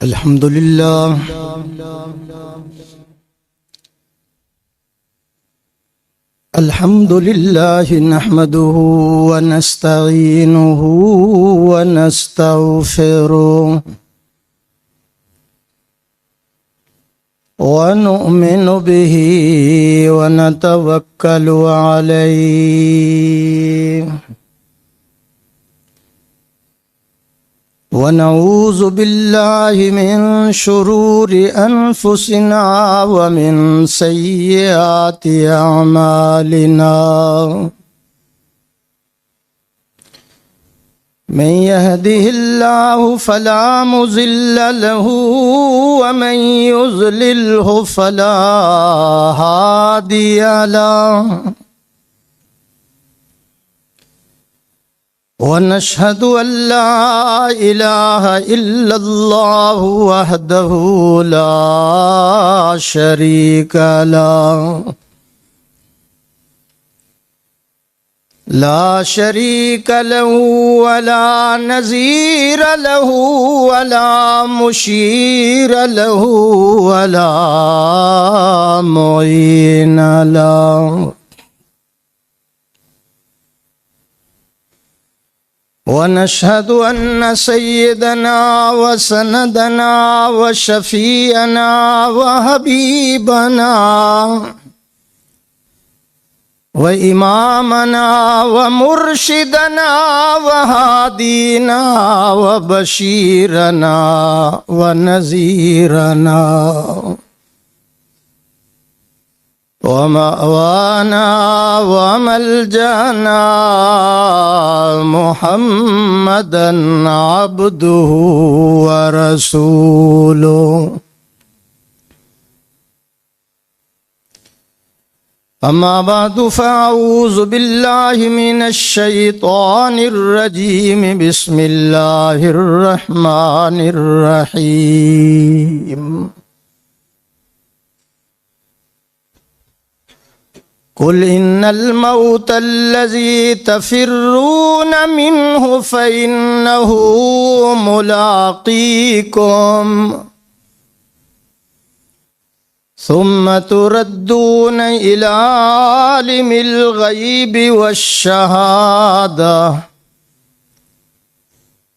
الحمد لله نحمده ونستعينه ونستغفره ونؤمن به ونتوكل عليه ونعوذ بالله من شرور أنفسنا ومن سيئات أعمالنا من يهده الله فلا مضل له ومن يضلله فلا هادي له ونشهد أن لا إله إلا الله وحده لا شريك له ولا نظير له ولا مشير له ولا معين له ونشهد أن سيدنا وسندنا وشفيعنا وحبيبنا وإمامنا ومرشدنا وهادينا وبشيرنا ونذيرنا ومأوانا وملجأنا محمدا عبده ورسوله أما بعد فأعوذ بالله من الشيطان الرجيم بسم الله الرحمن الرحيم قل إن الموت الذي تفرون منه فإنه ملاقيكم ثم تردون إلى عالم الغيب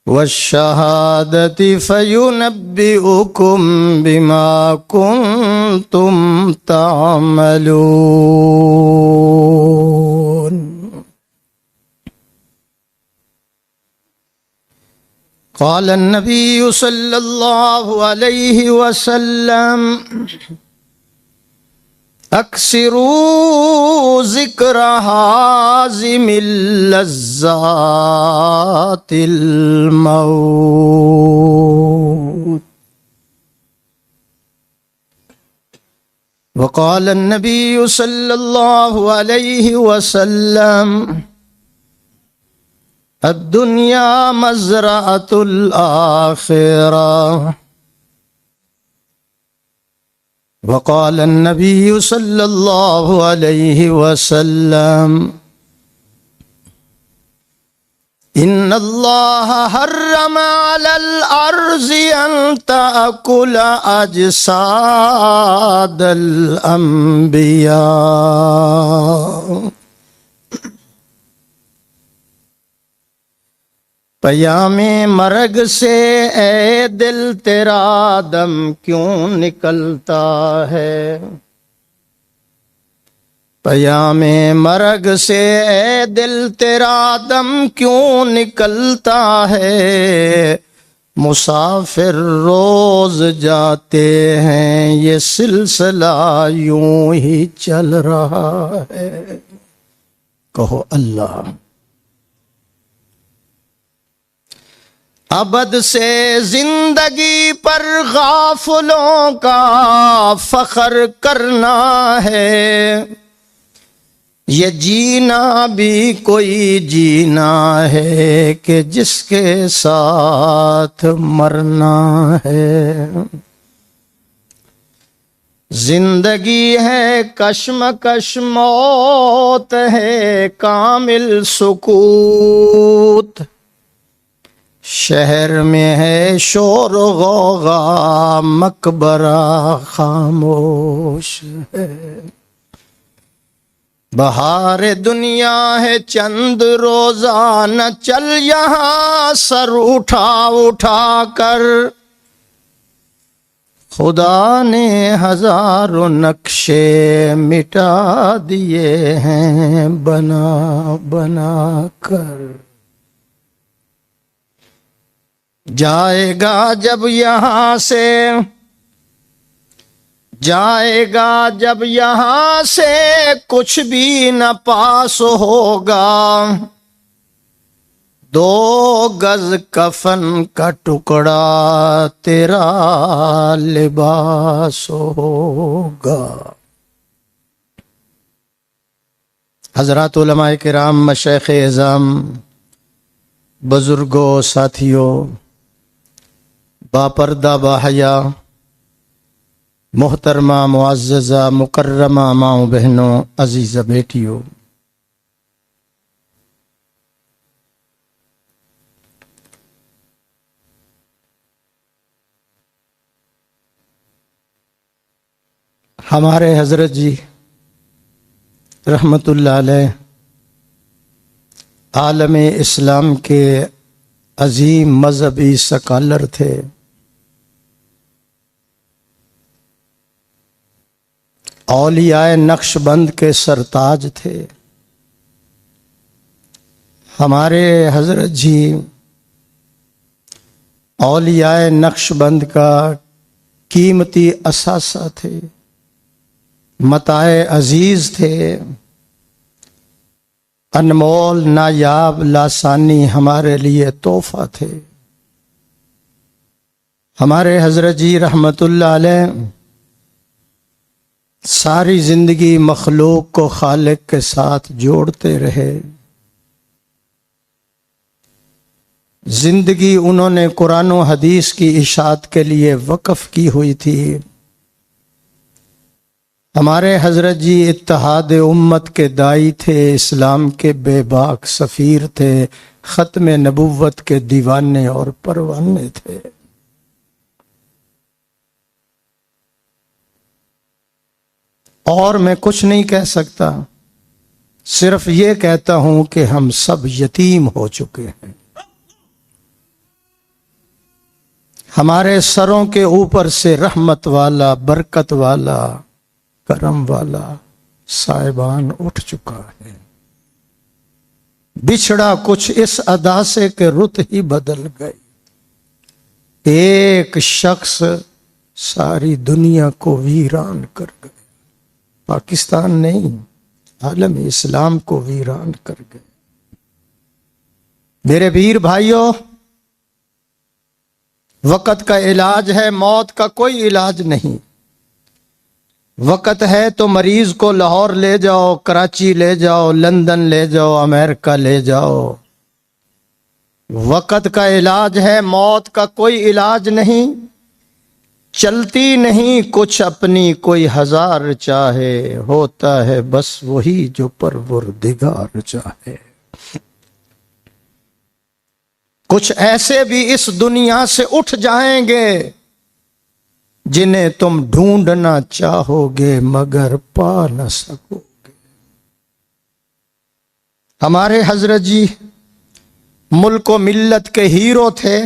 والشهادة فينبئكم بما كنتم تعملون. قال النبي صلى الله عليه وسلم اکثروا ذکر حازم اللذات الموت. وقال النبي صلى الله عليه وسلم الدنيا مزرعة الآخرة. وقال النبي صلى الله عليه وسلم إن الله حرم على الأرض أن تأكل أجساد الأنبياء. پیام مرگ سے اے دل تیرا دم کیوں نکلتا ہے؟ پیام مرگ سے اے دل تیرا دم کیوں نکلتا ہے؟ مسافر روز جاتے ہیں یہ سلسلہ یوں ہی چل رہا ہے. کہو اللہ. ابد سے زندگی پر غافلوں کا فخر کرنا ہے. یہ جینا بھی کوئی جینا ہے کہ جس کے ساتھ مرنا ہے. زندگی ہے کشمکش، موت ہے کامل سکوت. شہر میں ہے شور و غوغا مقبرہ خاموش ہے. بہار دنیا ہے چند روزہ نہ چل یہاں سر اٹھا اٹھا کر. خدا نے ہزاروں نقشے مٹا دیے ہیں بنا بنا کر. جائے گا جب یہاں سے جائے گا جب یہاں سے کچھ بھی نہ پاس ہوگا. 2 گز کفن کا ٹکڑا تیرا لباس ہوگا. حضرات علماء کرام، مشائخ اعظام، بزرگوں، ساتھیوں، باپردہ باحیا، محترمہ معززہ مکرمہ ماؤں بہنوں، عزیزہ بیٹیوں، ہمارے حضرت جی رحمت اللہ علیہ عالم اسلام کے عظیم مذہبی سکالر تھے. اولیاء نقش بند کے سرتاج تھے. ہمارے حضرت جی اولیاء نقش بند کا قیمتی اثاثہ تھے، متاع عزیز تھے، انمول نایاب لاسانی ہمارے لیے تحفہ تھے. ہمارے حضرت جی رحمت اللہ علیہ ساری زندگی مخلوق کو خالق کے ساتھ جوڑتے رہے. زندگی انہوں نے قرآن و حدیث کی اشاعت کے لیے وقف کی ہوئی تھی. ہمارے حضرت جی اتحاد امت کے دائی تھے، اسلام کے بے باک سفیر تھے، ختم نبوت کے دیوانے اور پروانے تھے. اور میں کچھ نہیں کہہ سکتا، صرف یہ کہتا ہوں کہ ہم سب یتیم ہو چکے ہیں. ہمارے سروں کے اوپر سے رحمت والا، برکت والا، کرم والا سائبان اٹھ چکا ہے. بچھڑا کچھ اس ادا سے کہ رت ہی بدل گئی. ایک شخص ساری دنیا کو ویران کر گئے. پاکستان نہیں، عالم اسلام کو ویران کر گئے. میرے ویر بھائیوں، وقت کا علاج ہے، موت کا کوئی علاج نہیں. وقت ہے تو مریض کو لاہور لے جاؤ، کراچی لے جاؤ، لندن لے جاؤ، امریکہ لے جاؤ. وقت کا علاج ہے، موت کا کوئی علاج نہیں. چلتی نہیں کچھ اپنی کوئی ہزار چاہے، ہوتا ہے بس وہی جو پروردگار چاہے. کچھ ایسے بھی اس دنیا سے اٹھ جائیں گے جنہیں تم ڈھونڈنا چاہو گے مگر پا نہ سکو گے. ہمارے حضرت جی ملک و ملت کے ہیرو تھے،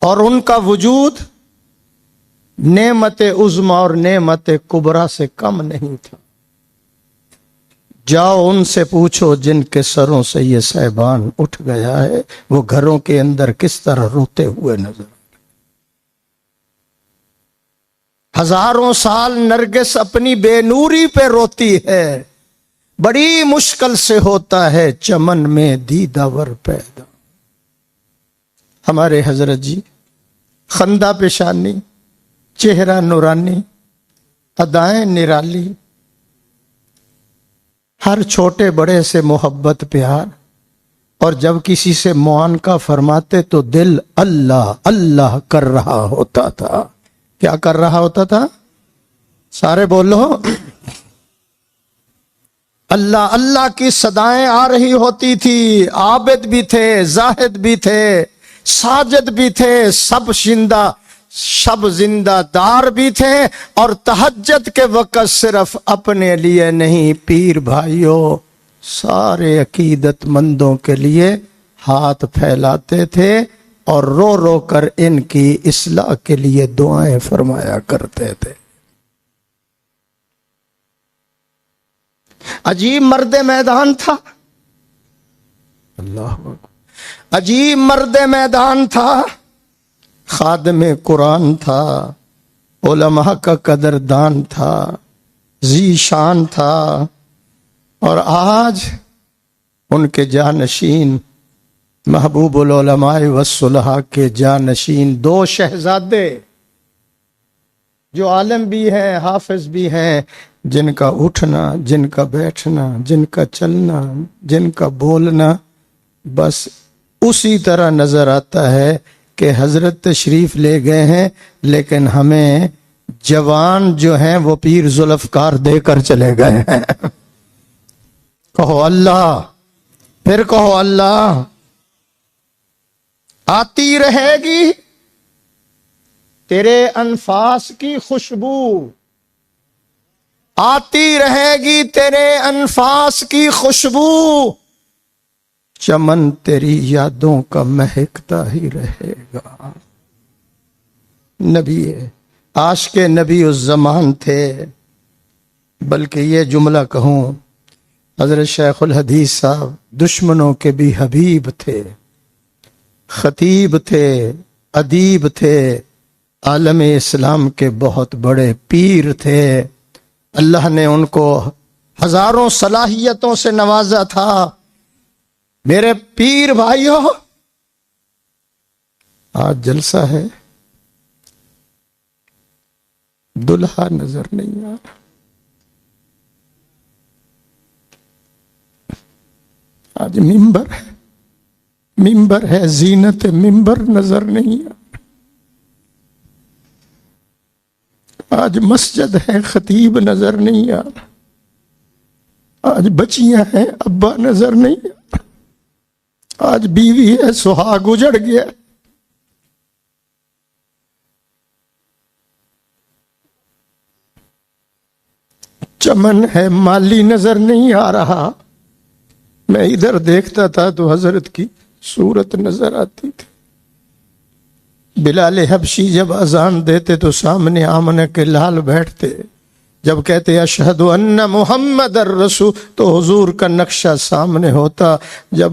اور ان کا وجود نعمت عظمی اور نعمت کبریٰ سے کم نہیں تھا. جاؤ ان سے پوچھو جن کے سروں سے یہ سائبان اٹھ گیا ہے، وہ گھروں کے اندر کس طرح روتے ہوئے نظر. ہزاروں سال نرگس اپنی بے نوری پہ روتی ہے، بڑی مشکل سے ہوتا ہے چمن میں دیداور پیدا. ہمارے حضرت جی خندہ پیشانی، چہرہ نورانی، ادائیں نرالی، ہر چھوٹے بڑے سے محبت پیار، اور جب کسی سے معانقہ فرماتے تو دل اللہ اللہ کر رہا ہوتا تھا. کیا کر رہا ہوتا تھا؟ سارے بولو. اللہ اللہ کی صدائیں آ رہی ہوتی تھی، عابد بھی تھے، زاہد بھی تھے، ساجد بھی تھے، سب زندہ دار بھی تھے، اور تہجد کے وقت صرف اپنے لیے نہیں پیر بھائیوں سارے عقیدت مندوں کے لیے ہاتھ پھیلاتے تھے اور رو رو کر ان کی اصلاح کے لیے دعائیں فرمایا کرتے تھے۔ عجیب مرد میدان تھا، اللہ اکبر، عجیب مرد میدان تھا، خادم قرآن تھا، علماء کا قدردان تھا، ذی شان تھا، اور آج ان کے جانشین محبوب العلماء والصلحاء کے جانشین دو شہزادے جو عالم بھی ہیں حافظ بھی ہیں، جن کا اٹھنا، جن کا بیٹھنا، جن کا چلنا، جن کا بولنا بس اسی طرح نظر آتا ہے کہ حضرت تشریف لے گئے ہیں، لیکن ہمیں جوان جو ہیں وہ پیر ذوالفقار دے کر چلے گئے ہیں۔ کہو اللہ، پھر کہو اللہ۔ آتی رہے گی تیرے انفاس کی خوشبو، آتی رہے گی تیرے انفاس کی خوشبو، چمن تیری یادوں کا مہکتا ہی رہے گا۔ نبی عاشق نبی الزمان تھے، بلکہ یہ جملہ کہوں حضرت شیخ الحدیث صاحب دشمنوں کے بھی حبیب تھے، خطیب تھے، ادیب تھے، عالم اسلام کے بہت بڑے پیر تھے۔ اللہ نے ان کو ہزاروں صلاحیتوں سے نوازا تھا۔ میرے پیر بھائیوں، آج جلسہ ہے، دلہا نظر نہیں آ رہا، آج ممبر ہے، زینت ممبر نظر نہیں آ رہا، آج مسجد ہے، خطیب نظر نہیں آ رہا، آج بچیاں ہیں، ابا نظر نہیں آ رہا، آج بیوی ہے، سہاگ اجڑ گیا۔ چمن ہے، مالی نظر نہیں آ رہا۔ میں ادھر دیکھتا تھا تو حضرت کی صورت نظر آتی تھی۔ بلال حبشی جب اذان دیتے تو سامنے آمنہ کے لال بیٹھتے، جب کہتے اشہد ان محمد الرسول تو حضور کا نقشہ سامنے ہوتا۔ جب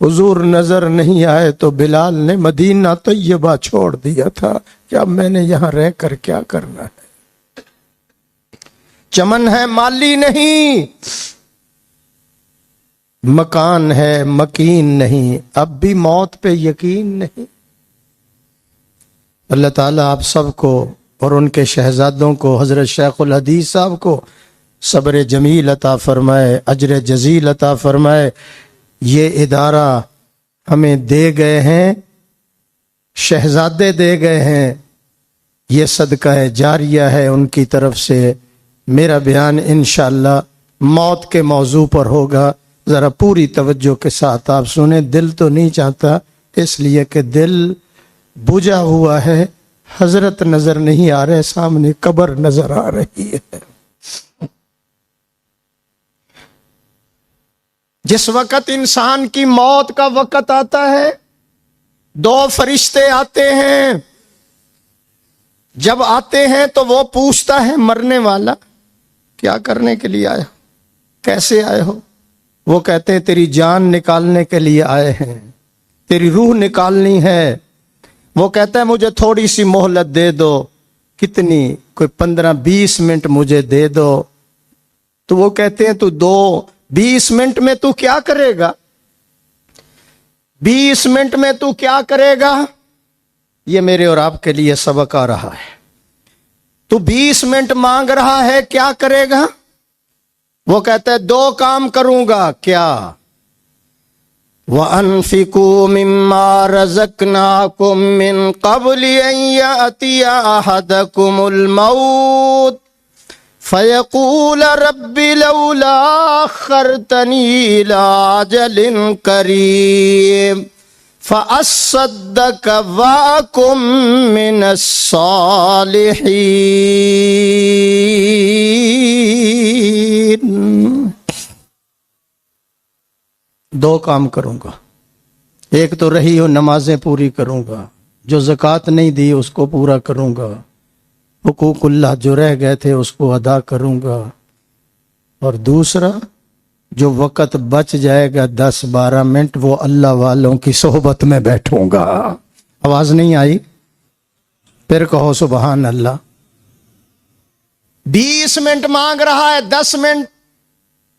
حضور نظر نہیں آئے تو بلال نے مدینہ طیبہ چھوڑ دیا تھا کہ اب میں نے یہاں رہ کر کیا کرنا ہے۔ چمن ہے، مالی نہیں، مکان ہے، مکین نہیں، اب بھی موت پہ یقین نہیں۔ اللہ تعالیٰ آپ سب کو اور ان کے شہزادوں کو، حضرت شیخ الحدیث صاحب کو صبر جمیل عطا فرمائے، اجر جزیل عطا فرمائے۔ یہ ادارہ ہمیں دے گئے ہیں، شہزادے دے گئے ہیں، یہ صدقہ جاریہ ہے ان کی طرف سے۔ میرا بیان انشاءاللہ موت کے موضوع پر ہوگا، ذرا پوری توجہ کے ساتھ آپ سنیں۔ دل تو نہیں چاہتا، اس لیے کہ دل بجھا ہوا ہے، حضرت نظر نہیں آ رہے، سامنے قبر نظر آ رہی ہے۔ جس وقت انسان کی موت کا وقت آتا ہے، دو فرشتے آتے ہیں۔ جب آتے ہیں تو وہ پوچھتا ہے مرنے والا کیا کرنے کے لیے آیا، کیسے آئے ہو؟ وہ کہتے ہیں تیری جان نکالنے کے لیے آئے ہیں، تیری روح نکالنی ہے۔ وہ کہتا ہے مجھے تھوڑی سی مہلت دے دو، کتنی؟ کوئی 15-20 منٹ مجھے دے دو۔ تو وہ کہتے ہیں تو 20 منٹ میں تو کیا کرے گا؟ 20 منٹ میں تو کیا کرے گا؟ یہ میرے اور آپ کے لیے سبق آ رہا ہے۔ تو 20 منٹ مانگ رہا ہے، کیا کرے گا؟ وہ کہتا ہے 2 کام کروں گا۔ کیا؟ وَأَنفِقُوا مِمَّا رَزَقْنَاكُم مِّن قَبْلِ أَن يَأْتِيَ أَحَدَكُمُ الْمَوْتُ فیقول رب لولا اخرتنی الی اجل قریب فاصدق واکن من الصالحین۔ دو کام کروں گا، ایک تو رہی ہو نمازیں پوری کروں گا، جو زکوٰۃ نہیں دی اس کو پورا کروں گا، حقوق اللہ جو رہ گئے تھے اس کو ادا کروں گا، اور دوسرا جو وقت بچ جائے گا 10-12 منٹ وہ اللہ والوں کی صحبت میں بیٹھوں گا۔ آواز نہیں آئی؟ پھر کہو سبحان اللہ۔ 20 منٹ مانگ رہا ہے، 10 منٹ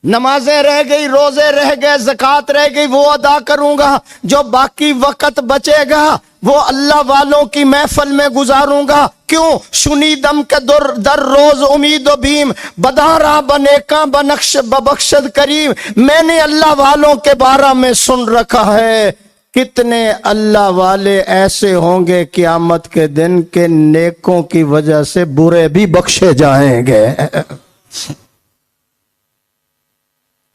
نمازیں رہ گئی، روزے رہ گئے، زکوٰۃ رہ گئی، وہ ادا کروں گا، جو باقی وقت بچے گا وہ اللہ والوں کی محفل میں گزاروں گا۔ کیوں؟ شنیدم کے در روز امید و بیم، بدارا بنیکاں بنقش ببخشد کریم۔ میں نے اللہ والوں کے بارے میں سن رکھا ہے، کتنے اللہ والے ایسے ہوں گے قیامت کے دن کے نیکوں کی وجہ سے برے بھی بخشے جائیں گے۔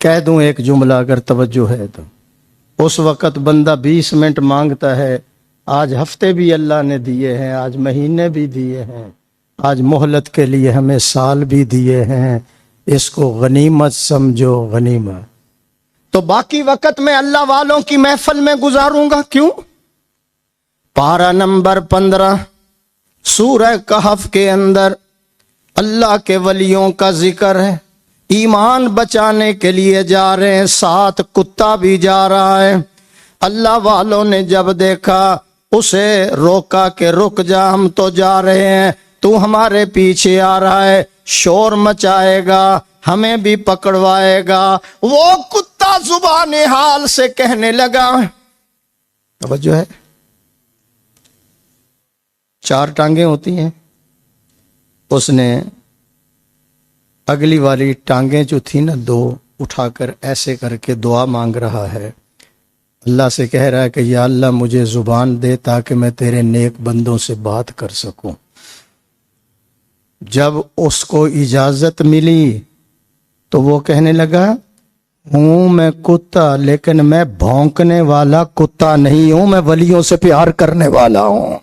کہہ دوں ایک جملہ اگر توجہ ہے تو، اس وقت بندہ 20 منٹ مانگتا ہے، آج ہفتے بھی اللہ نے دیے ہیں، آج مہینے بھی دیے ہیں، آج مہلت کے لیے ہمیں سال بھی دیے ہیں، اس کو غنیمت سمجھو، غنیمت۔ تو باقی وقت میں اللہ والوں کی محفل میں گزاروں گا۔ کیوں؟ پارہ نمبر 15 سورہ کہف کے اندر اللہ کے ولیوں کا ذکر ہے، ایمان بچانے کے لیے جا رہے ہیں، ساتھ کتا بھی جا رہا ہے۔ اللہ والوں نے جب دیکھا اسے روکا کہ رک جا، ہم تو جا رہے ہیں، تو ہمارے پیچھے آ رہا ہے، شور مچائے گا، ہمیں بھی پکڑوائے گا۔ وہ کتا زبان حال سے کہنے لگا، توجہ ہے، 4 ٹانگیں ہوتی ہیں، اس نے اگلی والی ٹانگیں جو تھی نا 2 اٹھا کر ایسے کر کے دعا مانگ رہا ہے، اللہ سے کہہ رہا ہے کہ یا اللہ مجھے زبان دے تاکہ میں تیرے نیک بندوں سے بات کر سکوں۔ جب اس کو اجازت ملی تو وہ کہنے لگا، ہوں میں کتا لیکن میں بھونکنے والا کتا نہیں ہوں، میں ولیوں سے پیار کرنے والا ہوں۔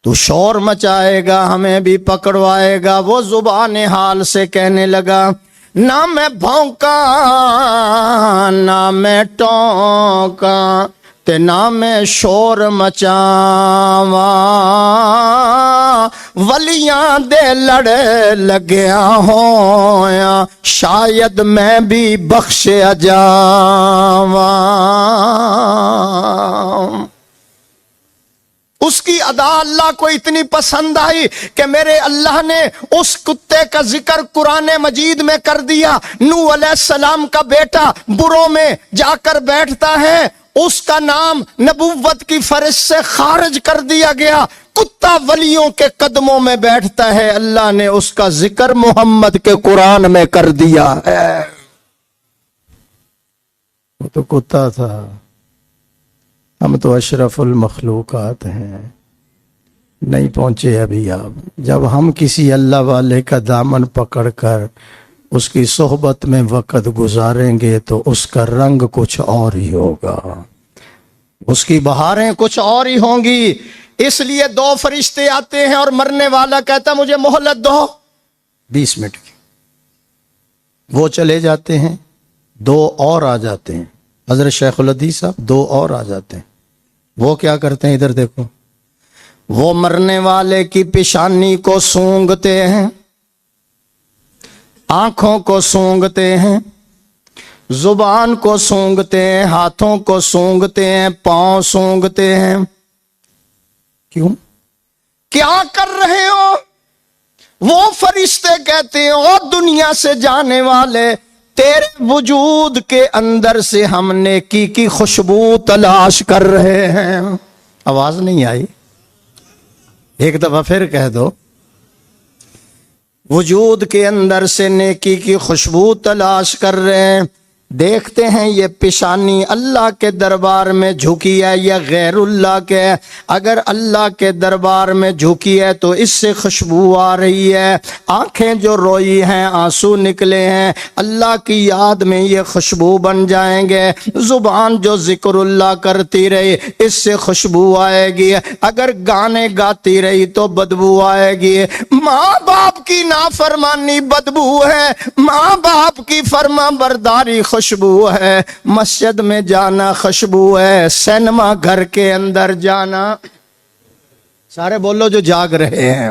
تو شور مچائے گا، ہمیں بھی پکڑوائے گا۔ وہ زبان حال سے کہنے لگا، نہ میں بھونکا نہ میں ٹونکا تے نہ میں شور مچاواں، ولیاں دے لڑے لگیا ہویا شاید میں بھی بخشیا جاواں۔ اس کی ادا اللہ کو اتنی پسند آئی کہ میرے اللہ نے اس کتے کا ذکر قرآن مجید میں کر دیا۔ نوح علیہ السلام کا بیٹا بروں میں جا کر بیٹھتا ہے، اس کا نام نبوت کی فہرست سے خارج کر دیا گیا۔ کتا ولیوں کے قدموں میں بیٹھتا ہے، اللہ نے اس کا ذکر محمد کے قرآن میں کر دیا ہے۔ وہ تو کتا تھا، ہم تو اشرف المخلوقات ہیں، نہیں پہنچے ابھی آپ۔ جب ہم کسی اللہ والے کا دامن پکڑ کر اس کی صحبت میں وقت گزاریں گے تو اس کا رنگ کچھ اور ہی ہوگا، اس کی بہاریں کچھ اور ہی ہوں گی۔ اس لیے 2 فرشتے آتے ہیں اور مرنے والا کہتا مجھے مہلت دو 20 منٹ کی، وہ چلے جاتے ہیں، 2 اور آ جاتے ہیں، حضرت شیخ الحدیث صاحب 2 اور آ جاتے ہیں۔ وہ کیا کرتے ہیں؟ ادھر دیکھو، وہ مرنے والے کی پیشانی کو سونگھتے ہیں، آنکھوں کو سونگھتے ہیں، زبان کو سونگھتے ہیں، ہاتھوں کو سونگھتے ہیں، پاؤں سونگھتے ہیں۔ کیوں؟ کیا کر رہے ہو؟ وہ فرشتے کہتے ہیں او دنیا سے جانے والے، تیرے وجود کے اندر سے ہم نیکی کی خوشبو تلاش کر رہے ہیں۔ آواز نہیں آئی؟ ایک دفعہ پھر کہہ دو، وجود کے اندر سے نیکی کی خوشبو تلاش کر رہے ہیں۔ دیکھتے ہیں یہ پیشانی اللہ کے دربار میں جھکی ہے یا غیر اللہ کے ہے. اگر اللہ کے دربار میں جھکی ہے تو اس سے خوشبو آ رہی ہے. آنکھیں جو روئی ہیں آنسو نکلے ہیں اللہ کی یاد میں یہ خوشبو بن جائیں گے. زبان جو ذکر اللہ کرتی رہی اس سے خوشبو آئے گی. اگر گانے گاتی رہی تو بدبو آئے گی. ماں باپ کی نافرمانی بدبو ہے, ماں باپ کی فرما برداری خوشبو ہے. مسجد میں جانا خوشبو ہے, سینما گھر کے اندر جانا, سارے بولو جو جاگ رہے ہیں,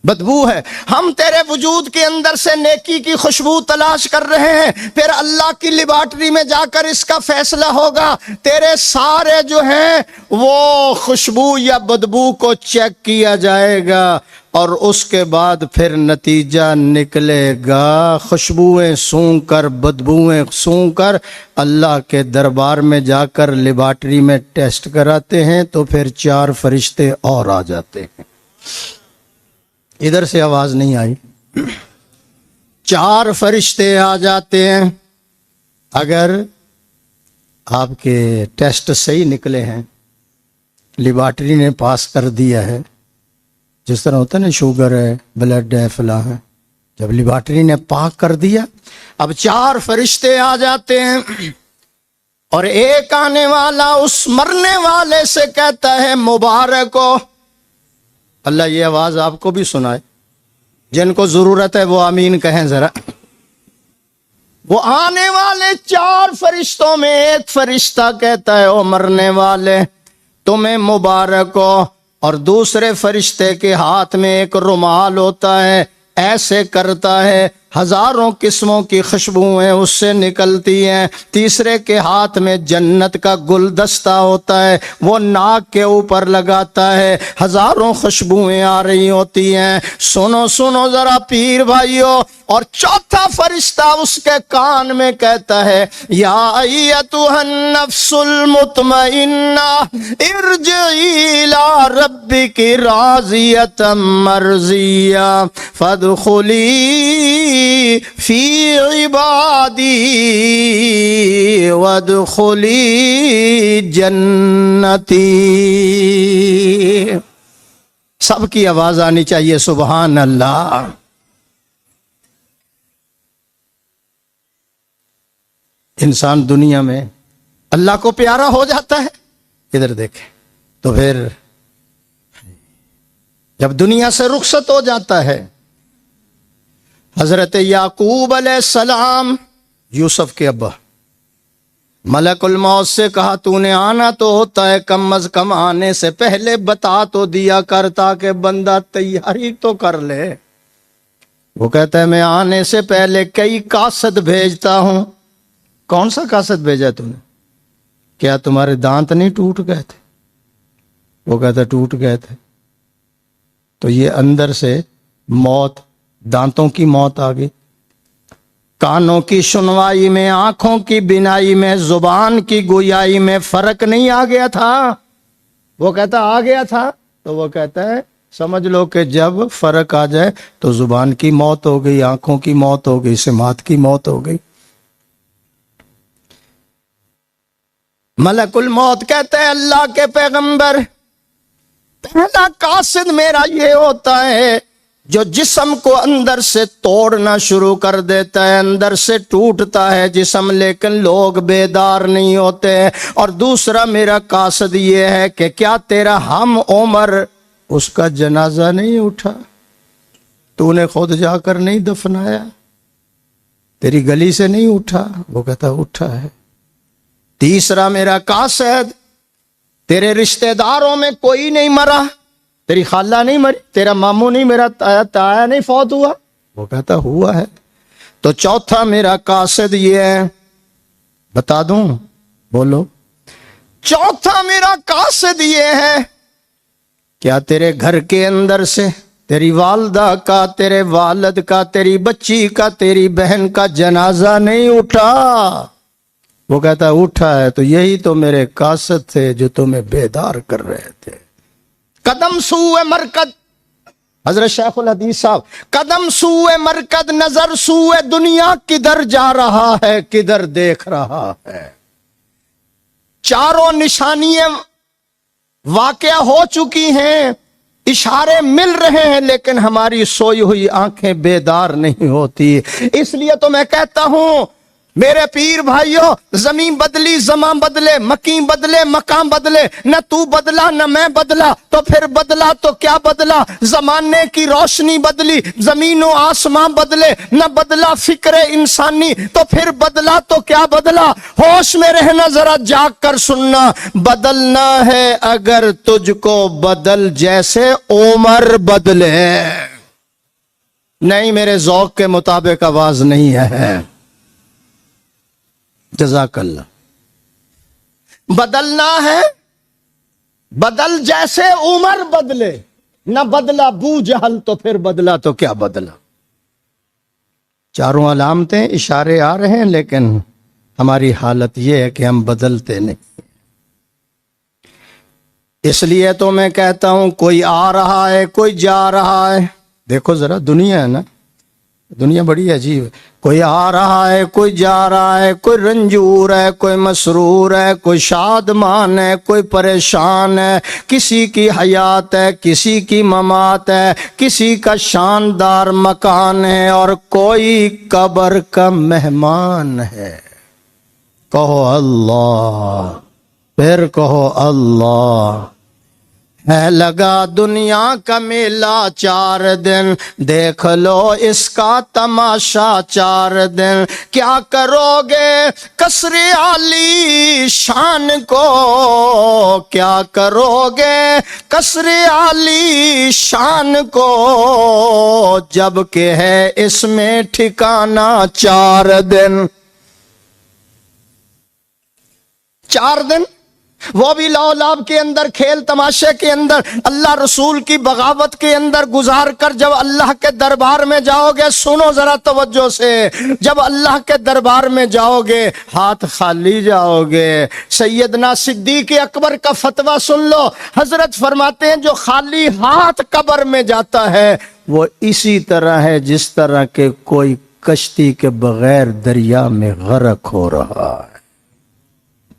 بدبو ہے. ہم تیرے وجود کے اندر سے نیکی کی خوشبو تلاش کر رہے ہیں, پھر اللہ کی لیبارٹری میں جا کر اس کا فیصلہ ہوگا. تیرے سارے جو ہیں وہ خوشبو یا بدبو کو چیک کیا جائے گا اور اس کے بعد پھر نتیجہ نکلے گا. خوشبوئیں سونگھ کر بدبوئیں سونگھ کر اللہ کے دربار میں جا کر لیبارٹری میں ٹیسٹ کراتے ہیں تو پھر 4 فرشتے اور آ جاتے ہیں. ادھر سے آواز نہیں آئی. 4 فرشتے آ جاتے ہیں. اگر آپ کے ٹیسٹ صحیح نکلے ہیں, لیبارٹری نے پاس کر دیا ہے, جس طرح ہوتا ہے نا شوگر ہے, بلڈ ہے, فلاں ہے, جب لیبارٹری نے پاک کر دیا اب 4 فرشتے آ جاتے ہیں اور ایک آنے والا اس مرنے والے سے کہتا ہے مبارک ہو. اللہ یہ آواز آپ کو بھی سنائے, جن کو ضرورت ہے وہ آمین کہیں ذرا. وہ آنے والے 4 فرشتوں میں ایک فرشتہ کہتا ہے او مرنے والے تمہیں مبارک ہو, اور دوسرے فرشتے کے ہاتھ میں ایک رومال ہوتا ہے, ایسے کرتا ہے, ہزاروں قسموں کی خوشبوئیں اس سے نکلتی ہیں. تیسرے کے ہاتھ میں جنت کا گلدستہ ہوتا ہے, وہ ناک کے اوپر لگاتا ہے, ہزاروں خوشبوئیں آ رہی ہوتی ہیں. سنو سنو ذرا پیر بھائیو. اور چوتھا فرشتہ اس کے کان میں کہتا ہے یا ایتھا النفس المطمئنہ ارجعی الی ربک راضیۃ مرضیہ فادخلی فی عبادی وادخلی جنتی. سب کی آواز آنی چاہیے سبحان اللہ. انسان دنیا میں اللہ کو پیارا ہو جاتا ہے, ادھر دیکھیں تو پھر جب دنیا سے رخصت ہو جاتا ہے, حضرت یعقوب علیہ السلام یوسف کے ابا ملک الموت سے کہا تو نے آنا تو ہوتا ہے, کم از کم آنے سے پہلے بتا تو دیا کر تاکہ بندہ تیاری تو کر لے. وہ کہتا ہے میں آنے سے پہلے کئی قاصد بھیجتا ہوں. کون سا قاصد بھیجا تم نے؟ کیا تمہارے دانت نہیں ٹوٹ گئے تھے؟ وہ کہتا ٹوٹ گئے تھے. تو یہ اندر سے موت, دانتوں کی موت آ گئی, کانوں کی سنوائی میں, آنکھوں کی بینائی میں, زبان کی گویائی میں فرق نہیں آ گیا تھا؟ وہ کہتا آ گیا تھا. تو وہ کہتا ہے سمجھ لو کہ جب فرق آ جائے تو زبان کی موت ہو گئی, آنکھوں کی موت ہو گئی, سماعت کی موت ہو گئی. ملک الموت کہتے ہیں اللہ کے پیغمبر پہلا قاصد میرا یہ ہوتا ہے جو جسم کو اندر سے توڑنا شروع کر دیتا ہے, اندر سے ٹوٹتا ہے جسم لیکن لوگ بیدار نہیں ہوتے. اور دوسرا میرا قاصد یہ ہے کہ کیا تیرا ہم عمر اس کا جنازہ نہیں اٹھا؟ تو نے خود جا کر نہیں دفنایا؟ تیری گلی سے نہیں اٹھا؟ وہ کہتا اٹھا ہے. تیسرا میرا قاصد تیرے رشتہ داروں میں کوئی نہیں مرا, تیری خالہ نہیں مری, تیرا ماموں نہیں, میرا تایا نہیں فوت ہوا؟ وہ کہتا ہوا ہے. تو چوتھا میرا قاصد یہ ہے, بتا دوں بولو. چوتھا میرا قاصد یہ ہے کیا تیرے گھر کے اندر سے تیری والدہ کا, تیرے والد کا, تیری بچی کا, تیری بہن کا جنازہ نہیں اٹھا؟ وہ کہتا اٹھا ہے. تو یہی تو میرے قاصد تھے جو تمہیں بیدار کر رہے تھے. قدم سوئے مرکز, حضرت شیخ الحدیث صاحب، قدم سوئے مرکز نظر سوئے دنیا، کدھر جا رہا ہے کدھر دیکھ رہا ہے؟ چاروں نشانیاں واقعہ ہو چکی ہیں، اشارے مل رہے ہیں، لیکن ہماری سوئی ہوئی آنکھیں بیدار نہیں ہوتی۔ اس لیے تو میں کہتا ہوں میرے پیر بھائیوں، زمین بدلی زمان بدلے، مکین بدلے مقام بدلے، نہ تو بدلا نہ میں بدلا، تو پھر بدلا تو کیا بدلا؟ زمانے کی روشنی بدلی، زمین و آسمان بدلے، نہ بدلا فکر انسانی، تو پھر بدلا تو کیا بدلا؟ ہوش میں رہنا، ذرا جاگ کر سننا، بدلنا ہے اگر تجھ کو بدل جیسے عمر بدلے۔ نہیں، میرے ذوق کے مطابق آواز نہیں ہے۔ جزاک اللہ۔ بدلنا ہے بدل جیسے عمر بدلے، نہ بدلا بو جہل تو پھر بدلا تو کیا بدلا؟ چاروں علامتیں اشارے آ رہے ہیں، لیکن ہماری حالت یہ ہے کہ ہم بدلتے نہیں۔ اس لیے تو میں کہتا ہوں کوئی آ رہا ہے کوئی جا رہا ہے۔ دیکھو ذرا دنیا ہے نا، دنیا بڑی عجیب ہے، کوئی آ رہا ہے کوئی جا رہا ہے، کوئی رنجور ہے کوئی مسرور ہے، کوئی شادمان ہے کوئی پریشان ہے، کسی کی حیات ہے کسی کی ممات ہے، کسی کا شاندار مکان ہے اور کوئی قبر کا مہمان ہے۔ کہو اللہ، پھر کہو اللہ۔ ہے لگا دنیا کا میلہ 4 دن، دیکھ لو اس کا تماشا 4 دن، کیا کرو گے کسر عالی شان کو، کیا کرو گے کسر عالی شان کو، جب کہ ہے اس میں ٹھکانہ 4 دن۔ 4 دن وہ بھی لولاب کے اندر، کھیل تماشے کے اندر، اللہ رسول کی بغاوت کے اندر گزار کر جب اللہ کے دربار میں جاؤ گے، سنو ذرا توجہ سے، جب اللہ کے دربار میں جاؤ گے ہاتھ خالی جاؤ گے۔ سیدنا صدیق اکبر کا فتویٰ سن لو، حضرت فرماتے ہیں جو خالی ہاتھ قبر میں جاتا ہے وہ اسی طرح ہے جس طرح کہ کوئی کشتی کے بغیر دریا میں غرق ہو رہا ہے۔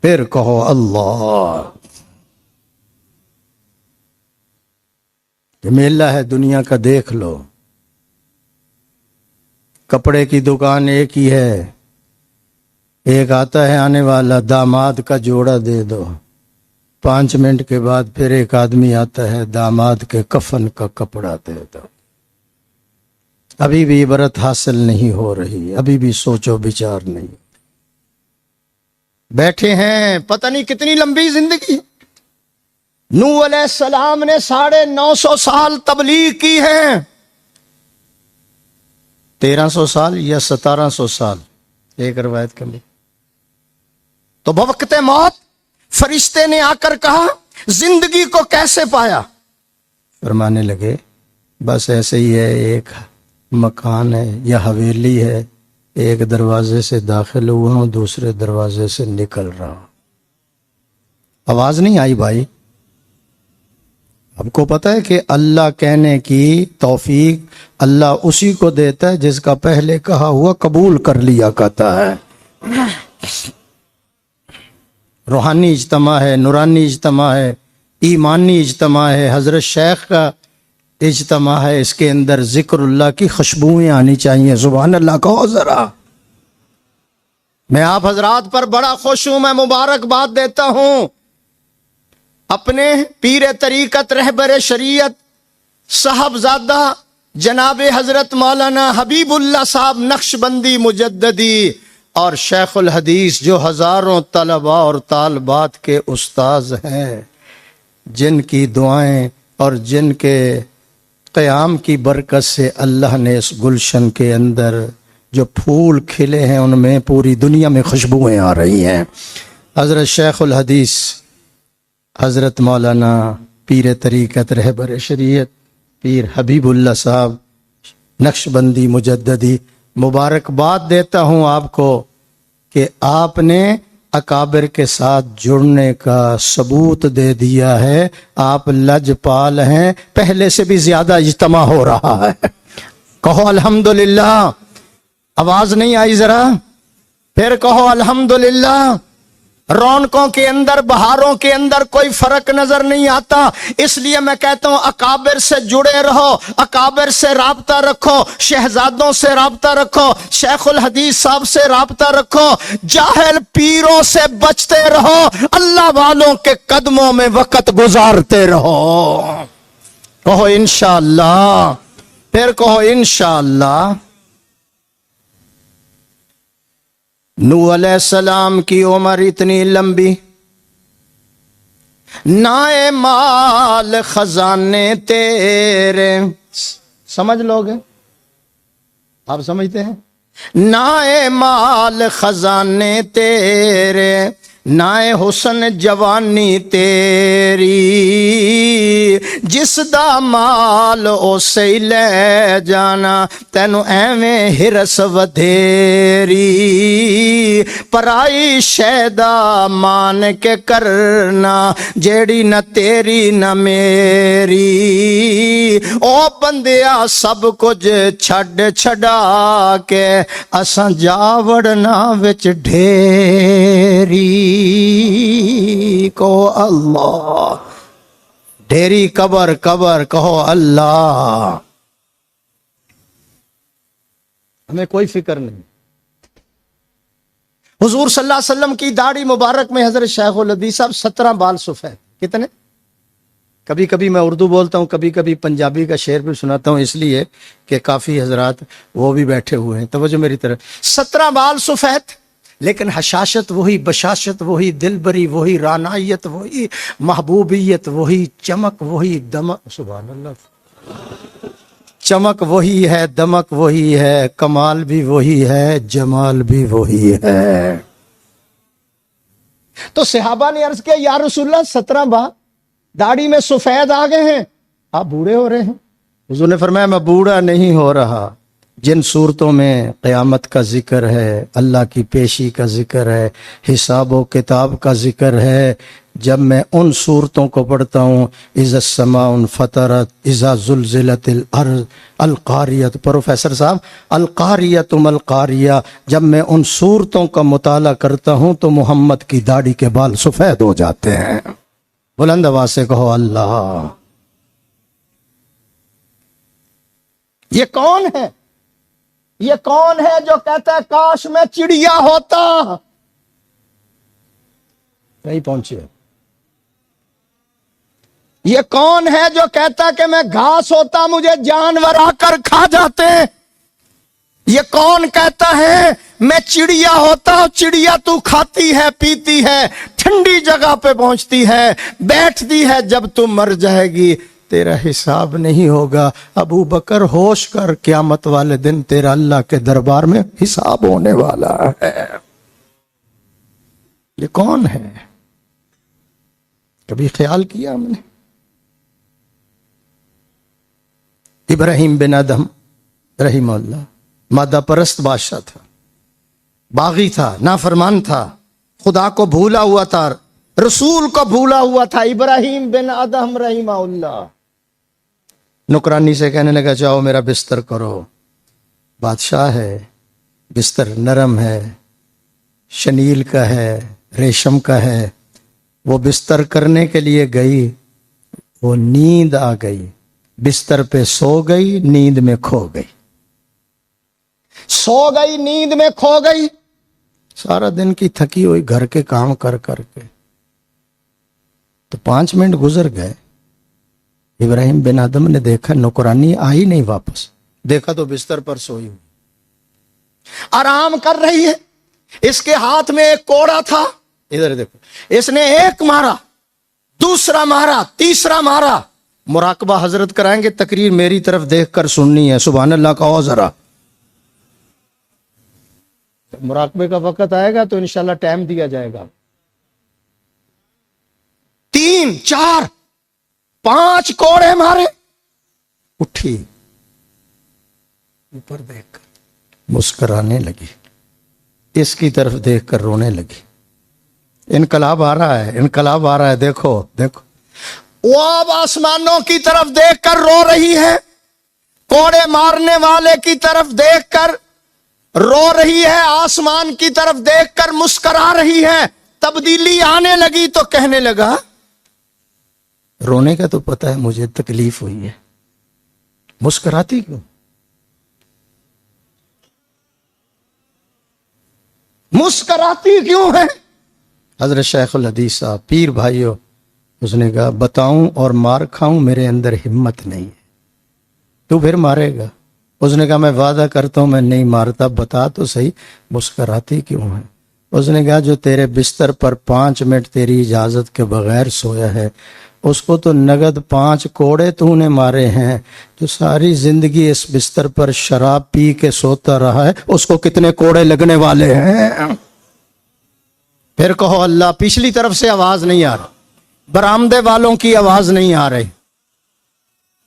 پھر کہو اللہ۔ یہ میلہ ہے دنیا کا، دیکھ لو۔ کپڑے کی دکان ایک ہی ہے، ایک آتا ہے آنے والا، داماد کا جوڑا دے دو، 5 منٹ کے بعد پھر ایک آدمی آتا ہے، داماد کے کفن کا کپڑا دے دو۔ ابھی بھی عبرت حاصل نہیں ہو رہی، ابھی بھی سوچو بچار نہیں۔ بیٹھے ہیں پتہ نہیں کتنی لمبی زندگی۔ نوح علیہ السلام نے 950 سال تبلیغ کی ہے، 1300 سال یا 1700 سال ایک روایت کے میں۔ تو بوقت موت فرشتے نے آ کر کہا زندگی کو کیسے پایا؟ فرمانے لگے بس ایسے ہی ہے، ایک مکان ہے یا حویلی ہے، ایک دروازے سے داخل ہوا ہوں دوسرے دروازے سے نکل رہا ہوں۔ آواز نہیں آئی بھائی؟ آپ کو پتہ ہے کہ اللہ کہنے کی توفیق اللہ اسی کو دیتا ہے جس کا پہلے کہا ہوا قبول کر لیا کرتا ہے۔ روحانی اجتماع ہے، نورانی اجتماع ہے، ایمانی اجتماع ہے، حضرت شیخ کا اجتماع ہے، اس کے اندر ذکر اللہ کی خوشبوئیں آنی چاہیے۔ سبحان اللہ کہو ذرا۔ میں آپ حضرات پر بڑا خوش ہوں، میں مبارکباد دیتا ہوں اپنے پیر طریقت رہبر شریعت صاحبزادہ جناب حضرت مولانا حبیب اللہ صاحب نقشبندی مجددی اور شیخ الحدیث جو ہزاروں طلباء اور طالبات کے استاذ ہیں، جن کی دعائیں اور جن کے قیام کی برکت سے اللہ نے اس گلشن کے اندر جو پھول کھلے ہیں ان میں پوری دنیا میں خوشبوئیں آ رہی ہیں۔ حضرت شیخ الحدیث حضرت مولانا پیر طریقت رہبر شریعت پیر حبیب اللہ صاحب نقشبندی مجددی، مبارکباد دیتا ہوں آپ کو کہ آپ نے اکابر کے ساتھ جڑنے کا ثبوت دے دیا ہے. آپ لجپال ہیں، پہلے سے بھی زیادہ اجتماع ہو رہا ہے. کہو الحمدللہ. آواز نہیں آئی ذرا؟ پھر کہو الحمدللہ. رونقوں کے اندر، بہاروں کے اندر کوئی فرق نظر نہیں آتا. اس لیے میں کہتا ہوں اکابر سے جڑے رہو، اکابر سے رابطہ رکھو، شہزادوں سے رابطہ رکھو، شیخ الحدیث صاحب سے رابطہ رکھو، جاہل پیروں سے بچتے رہو، اللہ والوں کے قدموں میں وقت گزارتے رہو. کہو انشاءاللہ. پھر کہو انشاءاللہ. نوح علیہ السلام کی عمر اتنی لمبی، نائے مال خزانے تیرے. سمجھ لوگے؟ آپ سمجھتے ہیں؟ نائے مال خزانے تیرے، نائے حسن جوانی تیری، جس دا مال اسے لے جانا، تینو ایویں ہرس ودھیری، پرائی شیدا مان کے کرنا، جیڑی نہ تیری نہ میری. او بندیا سب کچھ چھڈ چھڈا کے اساں جا وڑنا وچ ڈھیری. کہو اللہ. ڈھیری قبر قبر. کہو اللہ. ہمیں کوئی فکر نہیں. حضور صلی اللہ علیہ وسلم کی داڑھی مبارک میں حضرت شیخ الحدیث صاحب 17 بال سفید. کتنے؟ کبھی کبھی میں اردو بولتا ہوں، کبھی کبھی پنجابی کا شعر بھی سناتا ہوں، اس لیے کہ کافی حضرات وہ بھی بیٹھے ہوئے ہیں. توجہ میری طرف. 17 بال سفید، لیکن حشاشت وہی، بشاشت وہی، دل بری وہی، رانائیت وہی، محبوبیت وہی، چمک وہی، دمک. سبحان اللہ. چمک وہی ہے، دمک وہی ہے، کمال بھی وہی ہے، جمال بھی وہی ہے. تو صحابہ نے عرض کیا یا رسول اللہ 17 بال داڑھی میں سفید آ گئے ہیں، آپ بوڑھے ہو رہے ہیں. حضور نے فرمایا میں بوڑھا نہیں ہو رہا. جن صورتوں میں قیامت کا ذکر ہے، اللہ کی پیشی کا ذکر ہے، حساب و کتاب کا ذکر ہے، جب میں ان صورتوں کو پڑھتا ہوں، اذا السماء انفطرت، اذا زلزلت الارض، القاریۃ. پروفیسر صاحب، القاریۃ ما القاریہ، جب میں ان صورتوں کا مطالعہ کرتا ہوں تو محمد کی داڑھی کے بال سفید ہو جاتے ہیں. بلند آواز سے کہو اللہ. یہ کون ہے؟ یہ کون ہے جو کہتا ہے کاش میں چڑیا ہوتا؟ نہیں پہنچے. یہ کون ہے جو کہتا کہ میں گھاس ہوتا مجھے جانور آ کر کھا جاتے؟ یہ کون کہتا ہے میں چڑیا ہوتا، چڑیا تو کھاتی ہے، پیتی ہے، ٹھنڈی جگہ پہ پہنچتی ہے، بیٹھتی ہے، جب تو مر جائے گی تیرا حساب نہیں ہوگا. ابو بکر ہوش کر، قیامت والے دن تیرا اللہ کے دربار میں حساب ہونے والا ہے. یہ کون ہے؟ کبھی خیال کیا ہم نے؟ ابراہیم بن ادہم رحمہ اللہ مادہ پرست بادشاہ تھا، باغی تھا، نافرمان تھا، خدا کو بھولا ہوا تھا، رسول کو بھولا ہوا تھا. ابراہیم بن ادہم رحمہ اللہ نوکرانی سے کہنے لگا جاؤ میرا بستر کرو. بادشاہ ہے، بستر نرم ہے، شنیل کا ہے، ریشم کا ہے. وہ بستر کرنے کے لیے گئی، وہ نیند آ گئی، بستر پہ سو گئی، نیند میں کھو گئی. سو گئی، نیند میں کھو گئی. سارا دن کی تھکی ہوئی گھر کے کام کر کر کے تو 5 منٹ گزر گئے. ابراہیم بن ادہم نے دیکھا نوکرانی آئی نہیں واپس. دیکھا تو بستر پر سوئی ہوئی آرام کر رہی ہے. اس کے ہاتھ میں ایک کوڑا تھا، ادھر دیکھو. اس نے ایک مارا، دوسرا مارا، تیسرا مارا. مراقبہ حضرت کرائیں گے، تقریر میری طرف دیکھ کر سننی ہے. سبحان اللہ کہو ذرا. مراقبے کا وقت آئے گا تو انشاءاللہ ٹائم دیا جائے گا. 3 4 5 کوڑے مارے. اٹھی، اوپر دیکھ کر مسکرانے لگی، اس کی طرف دیکھ کر رونے لگی. انقلاب آ رہا ہے، انقلاب آ رہا ہے، دیکھو دیکھو۔ وہ اب آسمانوں کی طرف دیکھ کر رو رہی ہے، کوڑے مارنے والے کی طرف دیکھ کر رو رہی ہے، آسمان کی طرف دیکھ کر مسکرا رہی ہے۔ تبدیلی آنے لگی تو کہنے لگا رونے کا تو پتہ ہے مجھے تکلیف ہوئی ہے، مسکراتی کیوں؟ مسکراتی کیوں ہے؟ حضرت شیخ الحدیث صاحب پیر بھائیو، اس نے کہا بتاؤں اور مار کھاؤں میرے اندر ہمت نہیں ہے، تو پھر مارے گا؟ اس نے کہا میں وعدہ کرتا ہوں میں نہیں مارتا، بتا تو صحیح مسکراتی کیوں ہے؟ اس نے کہا جو تیرے بستر پر 5 منٹ تیری اجازت کے بغیر سویا ہے اس کو تو نگد 5 کوڑے تو نے مارے ہیں، جو ساری زندگی اس بستر پر شراب پی کے سوتا رہا ہے اس کو کتنے کوڑے لگنے والے ہیں؟ پھر کہو اللہ۔ پچھلی طرف سے آواز نہیں آ رہی، برآمدے والوں کی آواز نہیں آ رہی،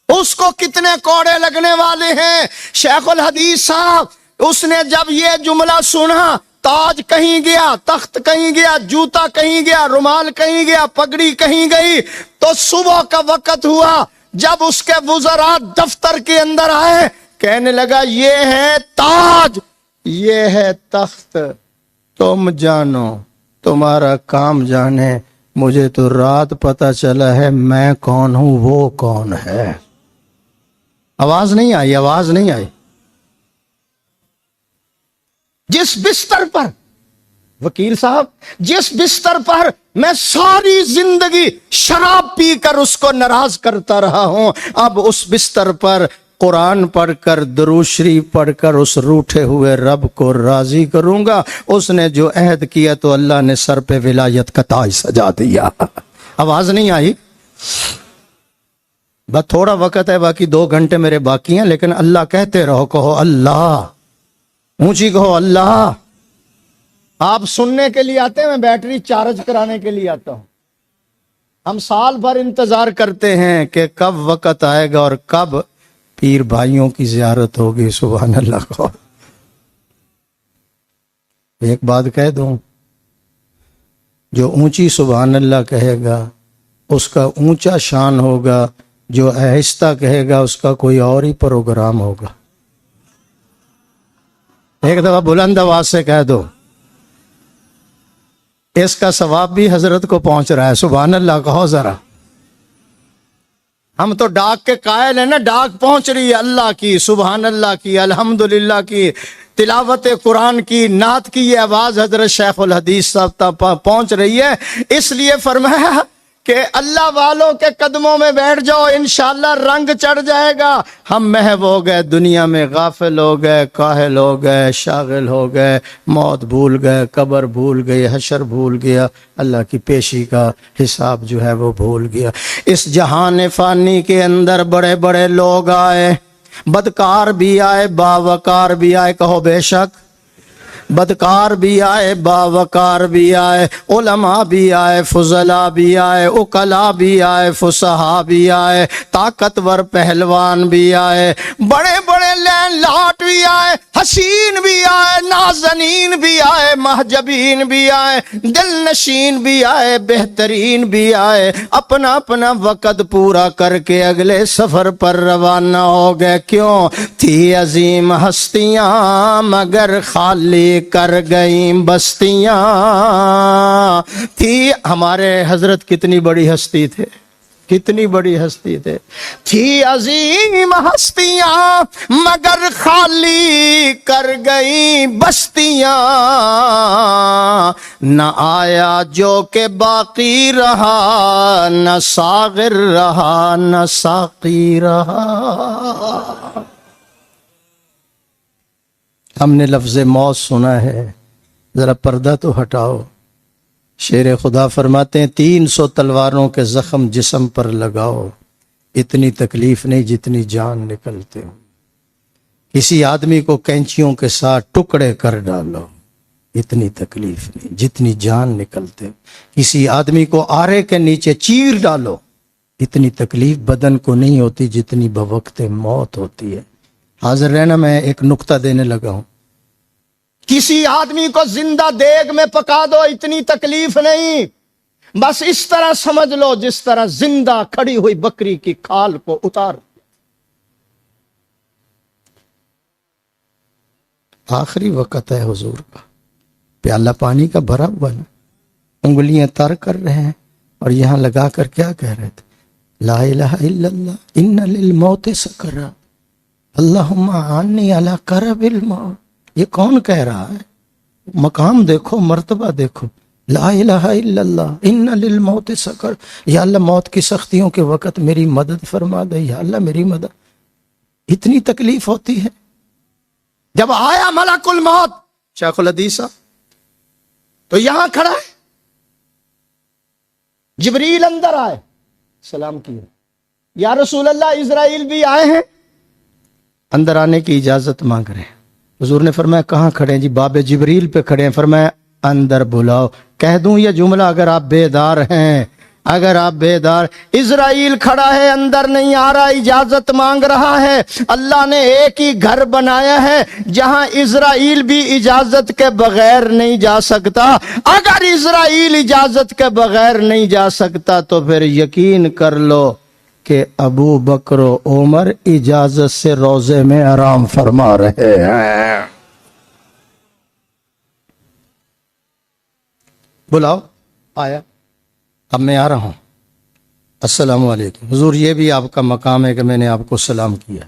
اس کو کتنے کوڑے لگنے والے ہیں؟ شیخ الحدیث صاحب اس نے جب یہ جملہ سنا، تاج کہیں گیا، تخت کہیں گیا، جوتا کہیں گیا، رومال کہیں گیا، پگڑی کہیں گئی، تو صبح کا وقت ہوا، جب اس کے وزراء دفتر کے اندر آئے، کہنے لگا یہ ہے تاج، یہ ہے تخت، تم جانو، تمہارا کام جانے، مجھے تو رات پتہ چلا ہے میں کون ہوں وہ کون ہے۔ آواز نہیں آئی، آواز نہیں آئی۔ جس بستر پر وکیل صاحب، جس بستر پر میں ساری زندگی شراب پی کر اس کو ناراض کرتا رہا ہوں، اب اس بستر پر قرآن پڑھ کر درود شریف پڑھ کر اس روٹھے ہوئے رب کو راضی کروں گا۔ اس نے جو عہد کیا تو اللہ نے سر پہ ولایت کا تاج سجا دیا۔ آواز نہیں آئی؟ بس تھوڑا وقت ہے، باقی 2 گھنٹے میرے باقی ہیں، لیکن اللہ کہتے رہو، کہو اللہ، اونچی کہو اللہ۔ آپ سننے کے لیے آتے ہیں، میں بیٹری چارج کرانے کے لیے آتا ہوں۔ ہم سال بھر انتظار کرتے ہیں کہ کب وقت آئے گا اور کب پیر بھائیوں کی زیارت ہوگی۔ سبحان اللہ کو ایک بات کہہ دوں، جو اونچی سبحان اللہ کہے گا اس کا اونچا شان ہوگا، جو آہستہ کہے گا اس کا کوئی اور ہی پروگرام ہوگا۔ ایک دفعہ بلند آواز سے کہہ دو، اس کا ثواب بھی حضرت کو پہنچ رہا ہے۔ سبحان اللہ کہو ذرا۔ ہم تو ڈاک کے قائل ہیں نا، ڈاک پہنچ رہی ہے اللہ کی، سبحان اللہ کی، الحمدللہ کی، تلاوت قرآن کی، نعت کی، یہ آواز حضرت شیخ الحدیث صاحب تک پہنچ رہی ہے۔ اس لیے فرمایا کہ اللہ والوں کے قدموں میں بیٹھ جاؤ، انشاءاللہ رنگ چڑھ جائے گا۔ ہم محو ہو گئے، دنیا میں غافل ہو گئے، کاہل ہو گئے، شاغل ہو گئے، موت بھول گئے، قبر بھول گئی، حشر بھول گیا، اللہ کی پیشی کا حساب جو ہے وہ بھول گیا۔ اس جہان فانی کے اندر بڑے بڑے لوگ آئے، بدکار بھی آئے، باوقار بھی آئے، کہو بے شک، بدکار بھی آئے، باوقار بھی آئے، علماء بھی آئے، فضلاء بھی آئے، عقلاء بھی آئے، فصحاء بھی آئے، طاقتور پہلوان بھی آئے، بڑے بڑے لین لاٹ بھی آئے، حسین بھی آئے، نازنین بھی آئے، محجبین بھی آئے، دل نشین بھی آئے، بہترین بھی آئے، اپنا اپنا وقت پورا کر کے اگلے سفر پر روانہ ہو گئے۔ کیوں؟ تھی عظیم ہستیاں مگر خالی کر گئیں بستیاں۔ تھی ہمارے حضرت کتنی بڑی ہستی تھے، کتنی بڑی ہستی تھے، تھی عظیم ہستیاں مگر خالی کر گئیں بستیاں، نہ آیا جو کہ باقی رہا، نہ ساغر رہا، نہ ساقی رہا۔ ہم نے لفظ موت سنا ہے، ذرا پردہ تو ہٹاؤ۔ شیر خدا فرماتے ہیں 300 تلواروں کے زخم جسم پر لگاؤ، اتنی تکلیف نہیں جتنی جان نکلتے ہو۔ کسی آدمی کو کینچیوں کے ساتھ ٹکڑے کر ڈالو، اتنی تکلیف نہیں جتنی جان نکلتے ہو۔ کسی آدمی کو آرے کے نیچے چیر ڈالو، اتنی تکلیف بدن کو نہیں ہوتی جتنی بوقت موت ہوتی ہے۔ حاضر رہنا، میں ایک نقطہ دینے لگا ہوں۔ کسی آدمی کو زندہ دیگ میں پکا دو اتنی تکلیف نہیں، بس اس طرح سمجھ لو جس طرح زندہ کھڑی ہوئی بکری کی کھال کو اتار۔ آخری وقت ہے حضور کا، پیالہ پانی کا بھرا ہوا نا، انگلیاں تر کر رہے ہیں اور یہاں لگا کر کیا کہہ رہے تھے؟ لا الہ الا اللہ ان للموت سکرات اللہم اعنی علی کرب الموت۔ یہ کون کہہ رہا ہے؟ مقام دیکھو، مرتبہ دیکھو، لا الہ الا اللہ ان للموت سکرات، یا اللہ موت کی سختیوں کے وقت میری مدد فرما دے، یا اللہ میری مدد۔ اتنی تکلیف ہوتی ہے۔ جب آیا ملک الموت شیخ الحدیث صاحب تو یہاں کھڑا ہے، جبریل اندر آئے، سلام کیا، یا رسول اللہ اسرائیل بھی آئے ہیں، اندر آنے کی اجازت مانگ رہے ہیں۔ حضور نے فرمایا کہاں کھڑے ہیں؟ جی باب جبریل پہ کھڑے ہیں۔ فرمایا اندر بلاؤ۔ کہہ دوں یہ جملہ اگر آپ بیدار ہیں، اگر آپ بیدار، اسرائیل کھڑا ہے، اندر نہیں آ رہا، اجازت مانگ رہا ہے۔ اللہ نے ایک ہی گھر بنایا ہے جہاں اسرائیل بھی اجازت کے بغیر نہیں جا سکتا۔ اگر اسرائیل اجازت کے بغیر نہیں جا سکتا تو پھر یقین کر لو کہ ابو بکر و عمر اجازت سے روضے میں آرام فرما رہے ہیں۔ بلاؤ، آیا، اب میں آ رہا ہوں، السلام علیکم۔ حضور یہ بھی آپ کا مقام ہے کہ میں نے آپ کو سلام کیا۔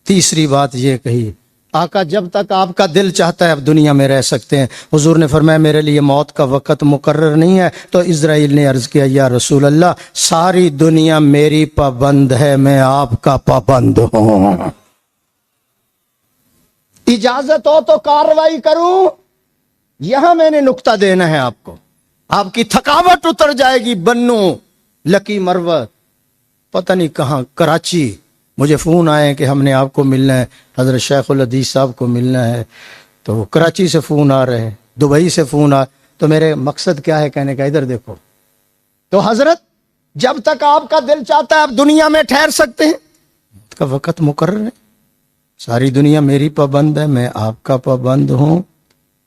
تیسری بات یہ کہی، آقا جب تک آپ کا دل چاہتا ہے آپ دنیا میں رہ سکتے ہیں۔ حضور نے فرمایا میرے لیے موت کا وقت مقرر نہیں ہے۔ تو اسرائیل نے عرض کیا یا رسول اللہ ساری دنیا میری پابند ہے، میں آپ کا پابند ہوں، اجازت ہو تو کارروائی کروں۔ یہاں میں نے نقطہ دینا ہے آپ کو، آپ کی تھکاوٹ اتر جائے گی۔ بنو، لکی مروت، پتہ نہیں کہاں، کراچی، مجھے فون آئے کہ ہم نے آپ کو ملنا ہے، حضرت شیخ الحدیث صاحب کو ملنا ہے۔ تو کراچی سے فون آ رہے ہیں، دبئی سے فون آ، تو میرے مقصد کیا ہے کہنے کا، ادھر دیکھو۔ تو حضرت جب تک آپ کا دل چاہتا ہے آپ دنیا میں ٹھہر سکتے ہیں، اس کا وقت مقرر ہے، ساری دنیا میری پابند ہے، میں آپ کا پابند ہوں،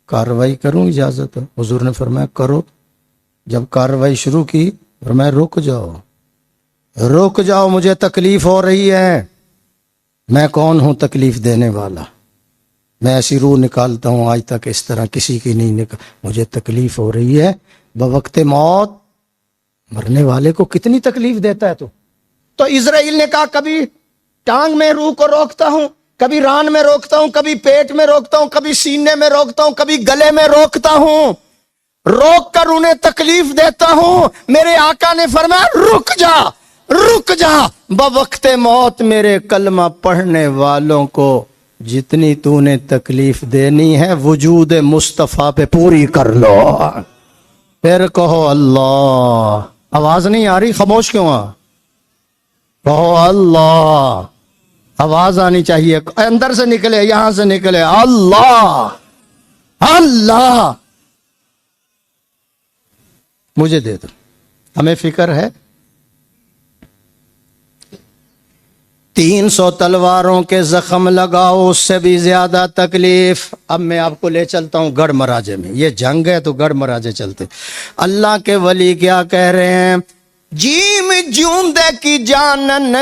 کارروائی کروں، اجازت ہے۔ حضور نے فرمایا کرو۔ جب کارروائی شروع کی فرمایا رک جاؤ، رک جاؤ، مجھے تکلیف ہو رہی ہے۔ میں کون ہوں تکلیف دینے والا؟ میں ایسی روح نکالتا ہوں آج تک اس طرح کسی کی نہیں نکال، مجھے تکلیف ہو رہی ہے۔ بوقت موت مرنے والے کو کتنی تکلیف دیتا ہے تو اسرائیل نے کہا کبھی ٹانگ میں روح کو روکتا ہوں، کبھی ران میں روکتا ہوں، کبھی پیٹ میں روکتا ہوں، کبھی سینے میں روکتا ہوں، کبھی گلے میں روکتا ہوں، روک کر انہیں تکلیف دیتا ہوں۔ میرے آقا نے فرمایا رک جا، رک جا، بوقت موت میرے کلمہ پڑھنے والوں کو جتنی تو نے تکلیف دینی ہے وجود مصطفیٰ پہ پوری کر لو۔ پھر کہو اللہ۔ آواز نہیں آ رہی، خاموش کیوں آ؟ کہو اللہ، آواز آنی چاہیے، اندر سے نکلے، یہاں سے نکلے، اللہ اللہ۔ مجھے دے دو، ہمیں فکر ہے۔ 300 تلواروں کے زخم لگاؤ، اس سے بھی زیادہ تکلیف۔ اب میں آپ کو لے چلتا ہوں گڑھ مراجے میں، یہ جنگ ہے تو گڑھ مراجے چلتے۔ اللہ کے ولی کیا کہہ رہے ہیں؟ جیم جوندے کی جانن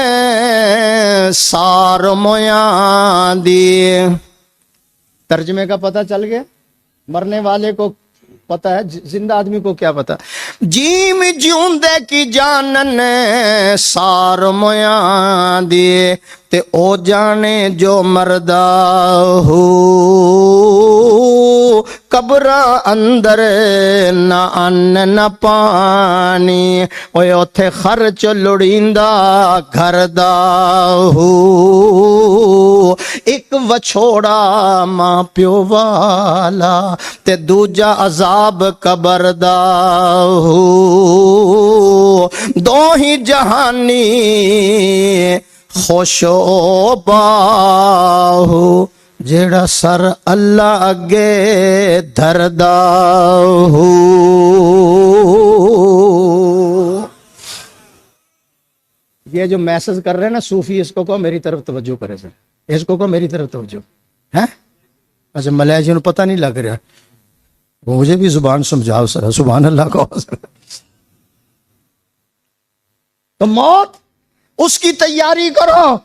سار مویاں دی۔ ترجمے کا پتہ چل گیا؟ مرنے والے کو پتہ ہے، زندہ آدمی کو کیا پتہ؟ جیم جوندے کی جانن سار مویاں دی تے او جانے جو مردہ ہو قبراں اندر نہ ان نہ پانی، اوے اوتھے خرچ لڑیندا گھر دا ہو، ایک وچھوڑا ماں پیو والا تے دوجا عذاب قبر دا ہو، دو ہی جہانی خوش و باہو جیڑا سر اللہ اگے دھردا ہو۔ یہ جو میسج کر رہے ہیں نا صوفی، اس کو کہو میری طرف توجہ کرے سر، اس کو کہو میری طرف توجہ ہے۔ اچھا ملائیوں کو پتہ نہیں لگ رہا، مجھے بھی زبان سمجھاؤ سر، سبحان اللہ کو سر۔ تو موت اس کی تیاری کرو،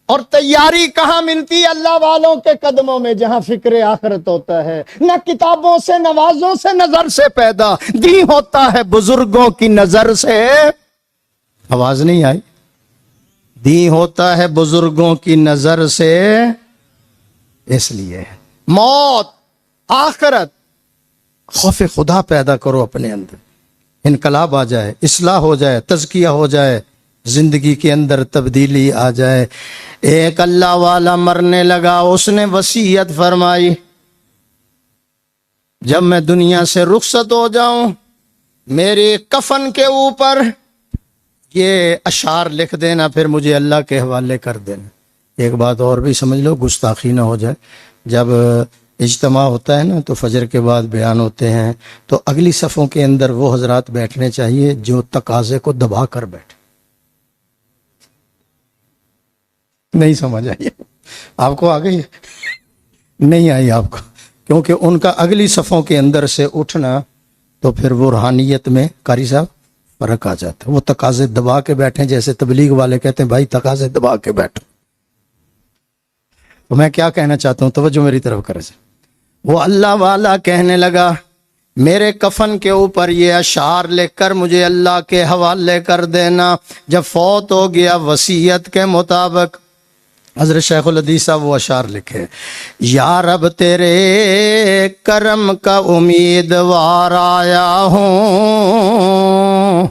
اور تیاری کہاں ملتی ہے؟ اللہ والوں کے قدموں میں، جہاں فکر آخرت ہوتا ہے۔ نہ کتابوں سے نوازوں سے نظر سے پیدا، دی ہوتا ہے بزرگوں کی نظر سے۔ آواز نہیں آئی؟ دی ہوتا ہے بزرگوں کی نظر سے، اس لیے موت، آخرت، خوف خدا پیدا کرو اپنے اندر، انقلاب آ جائے، اصلاح ہو جائے، تزکیہ ہو جائے، زندگی کے اندر تبدیلی آ جائے۔ ایک اللہ والا مرنے لگا، اس نے وصیت فرمائی، جب میں دنیا سے رخصت ہو جاؤں میرے کفن کے اوپر یہ اشعار لکھ دینا، پھر مجھے اللہ کے حوالے کر دینا۔ ایک بات اور بھی سمجھ لو، گستاخی نہ ہو جائے، جب اجتماع ہوتا ہے نا تو فجر کے بعد بیان ہوتے ہیں، تو اگلی صفوں کے اندر وہ حضرات بیٹھنے چاہیے جو تقاضے کو دبا کر بیٹھے۔ نہیں سمجھ آئی آپ کو؟ آ گئی؟ نہیں آئی آپ کو؟ کیونکہ ان کا اگلی صفوں کے اندر سے اٹھنا تو پھر وہ روحانیت میں قاری صاحب فرق آ جاتا ہے۔ وہ تقاضے دبا کے بیٹھیں، جیسے تبلیغ والے کہتے ہیں بھائی تقاضے دبا کے بیٹھو۔ تو میں کیا کہنا چاہتا ہوں، توجہ میری طرف کرے سے۔ وہ اللہ والا کہنے لگا میرے کفن کے اوپر یہ اشعار لکھ کر مجھے اللہ کے حوالے کر دینا۔ جب فوت ہو گیا وصیت کے مطابق، حضرت شیخ الحدیث صاحب وہ اشعار لکھے، یا رب تیرے کرم کا امیدوار آیا ہوں،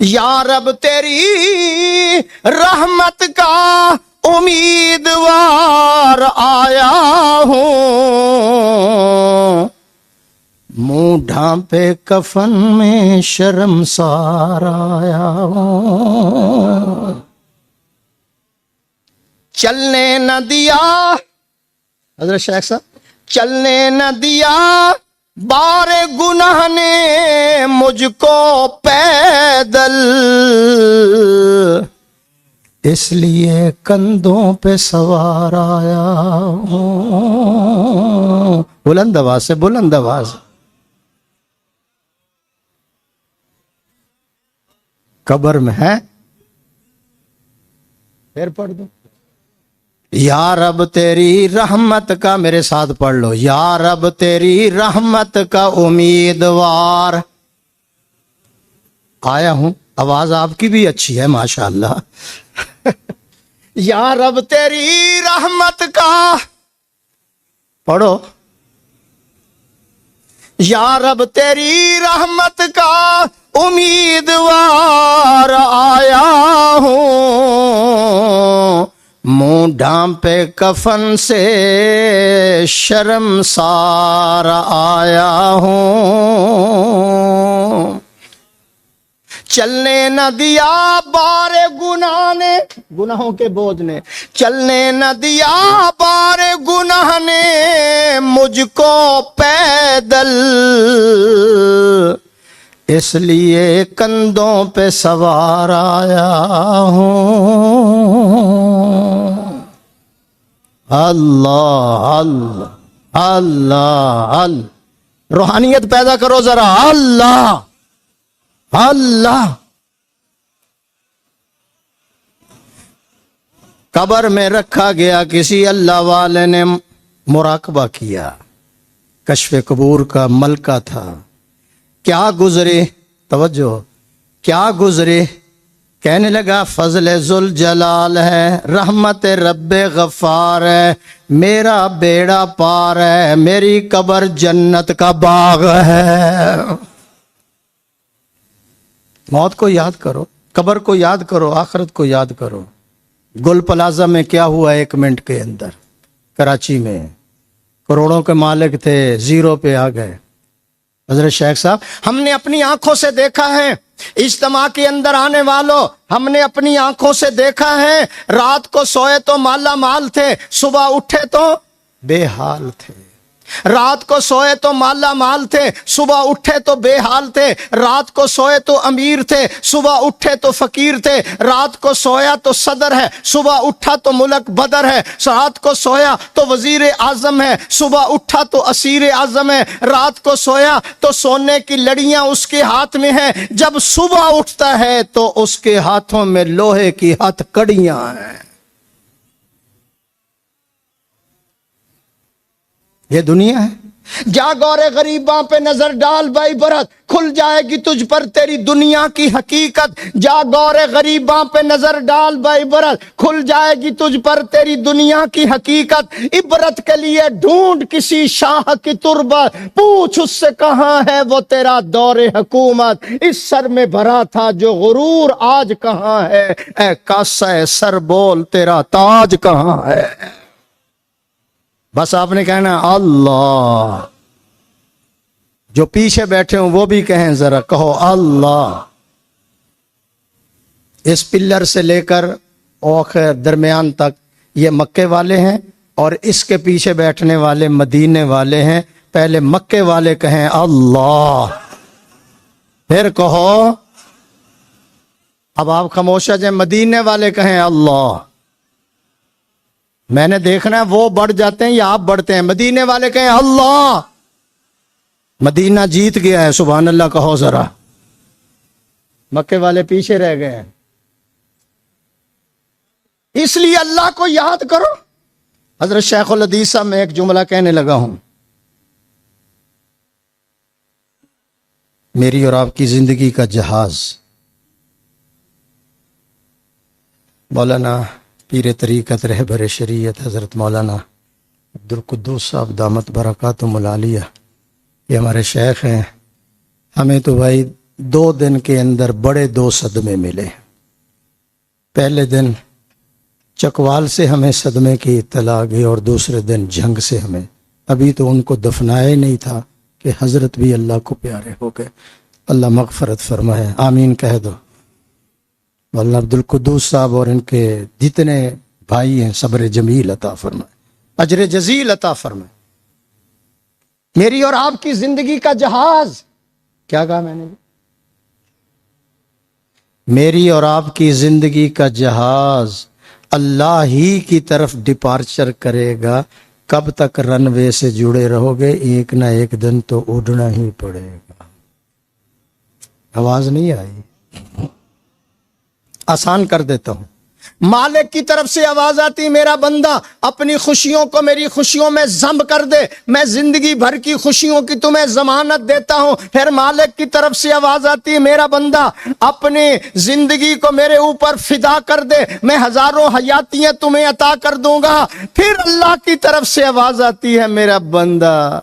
یا رب تیری رحمت کا امیدوار آیا ہوں، منہ ڈھانپے کفن میں شرمسار آیا ہوں، چلنے نہ دیا، حضرت شیخ صاحب چلنے نہ دیا بار گناہ نے مجھ کو پیدل، اس لیے کندھوں پہ سوار آیا ہوں۔ بلند آواز سے، بلند آواز۔ قبر میں ہے، پھر پڑھ دو، یا رب تیری رحمت کا، میرے ساتھ پڑھ لو، یا رب تیری رحمت کا امیدوار آیا ہوں۔ آواز آپ کی بھی اچھی ہے ماشاءاللہ۔ یا رب تیری رحمت کا، پڑھو، یا رب تیری رحمت کا امیدوار آیا ہوں، منہ ڈھانپے کفن سے شرمسار آیا ہوں، چلنے نہ دیا بار گناہ نے، گناہوں کے بوجھ نے، چلنے نہ دیا بار گناہ نے مجھ کو پیدل، اس لیے کندھوں پہ سوار آیا ہوں۔ اللہ اللہ اللہ اللہ، روحانیت پیدا کرو ذرا، اللہ اللہ۔ قبر میں رکھا گیا، کسی اللہ والے نے مراقبہ کیا، کشف قبور کا ملکہ تھا، کیا گزرے، توجہ، کیا گزرے، کہنے لگا فضل ذوالجلال ہے، رحمت رب غفار ہے، میرا بیڑا پار ہے، میری قبر جنت کا باغ ہے۔ موت کو یاد کرو، قبر کو یاد کرو، آخرت کو یاد کرو۔ گل پلازا میں کیا ہوا 1 منٹ کے اندر؟ کراچی میں کروڑوں کے مالک تھے، زیرو پہ آ گئے۔ حضرت شیخ صاحب ہم نے اپنی آنکھوں سے دیکھا ہے، اجتماع کے اندر آنے والوں، ہم نے اپنی آنکھوں سے دیکھا ہے، رات کو سوئے تو مالا مال تھے، صبح اٹھے تو بے حال تھے۔ رات کو سوئے تو مالا مال تھے، صبح اٹھے تو بے حال تھے، رات کو سوئے تو امیر تھے، صبح اٹھے تو فقیر تھے، رات کو سویا تو صدر ہے، صبح اٹھا تو ملک بدر ہے، رات کو سویا تو وزیر اعظم ہے، صبح اٹھا تو اسیر اعظم ہے، رات کو سویا تو سونے کی لڑیاں اس کے ہاتھ میں ہیں، جب صبح اٹھتا ہے تو اس کے ہاتھوں میں لوہے کی ہتھ کڑیاں ہیں۔ یہ دنیا ہے۔ جاگ اور غریباں پہ نظر ڈال بائی برت، کھل جائے گی تجھ پر تیری دنیا کی حقیقت۔ جاگ اور غریباں پہ نظر ڈال بائی برت، کھل جائے گی تجھ پر تیری دنیا کی حقیقت۔ عبرت کے لیے ڈھونڈ کسی شاہ کی تربت، پوچھ اس سے کہاں ہے وہ تیرا دور حکومت۔ اس سر میں بھرا تھا جو غرور، آج کہاں ہے؟ اے کاسہ سر بول تیرا تاج کہاں ہے؟ بس آپ نے کہنا اللہ۔ جو پیچھے بیٹھے ہوں وہ بھی کہیں، ذرا کہو اللہ۔ اس پلر سے لے کر اوخر درمیان تک یہ مکے والے ہیں، اور اس کے پیچھے بیٹھنے والے مدینے والے ہیں۔ پہلے مکے والے کہیں اللہ، پھر کہو۔ اب آپ خاموش ہیں، مدینے والے کہیں اللہ۔ میں نے دیکھنا ہے وہ بڑھ جاتے ہیں یا آپ بڑھتے ہیں۔ مدینے والے کہیں اللہ۔ مدینہ جیت گیا ہے، سبحان اللہ کہو ذرا۔ مکے والے پیچھے رہ گئے ہیں۔ اس لیے اللہ کو یاد کرو۔ حضرت شیخ الحدیث صاحب، میں ایک جملہ کہنے لگا ہوں۔ میری اور آپ کی زندگی کا جہاز مولانا پیر طریقت رہبر شریعت حضرت مولانا عبدالقدوس صاحب دامت برکاتہم العالیہ، یہ ہمارے شیخ ہیں۔ ہمیں تو بھائی 2 دن کے اندر بڑے 2 صدمے ملے۔ پہلے دن چکوال سے ہمیں صدمے کی اطلاع آ گئی، اور دوسرے دن جنگ سے ہمیں۔ ابھی تو ان کو دفنایا ہی نہیں تھا کہ حضرت بھی اللہ کو پیارے ہو گئے۔ اللہ مغفرت فرمائے، آمین کہہ دو۔ مولانا عبدالقدوس صاحب اور ان کے جتنے بھائی ہیں، صبر جمیل عطا فرمائے، اجر جزیل عطا فرمائے۔ میری اور آپ کی زندگی کا جہاز، کیا کہا میں نے؟ میری اور آپ کی زندگی کا جہاز اللہ ہی کی طرف ڈپارچر کرے گا۔ کب تک رن وے سے جڑے رہو گے؟ ایک نہ ایک دن تو اڑنا ہی پڑے گا۔ آواز نہیں آئی؟ آسان کر دیتا ہوں۔ مالک کی طرف سے آواز آتی، میرا بندہ اپنی خوشیوں کو میری خوشیوں میں ضم کر دے، میں زندگی بھر کی خوشیوں کی تمہیں ضمانت دیتا ہوں۔ پھر مالک کی طرف سے آواز آتی، میرا بندہ اپنی زندگی کو میرے اوپر فدا کر دے، میں ہزاروں حیاتیاں تمہیں عطا کر دوں گا۔ پھر اللہ کی طرف سے آواز آتی ہے، میرا بندہ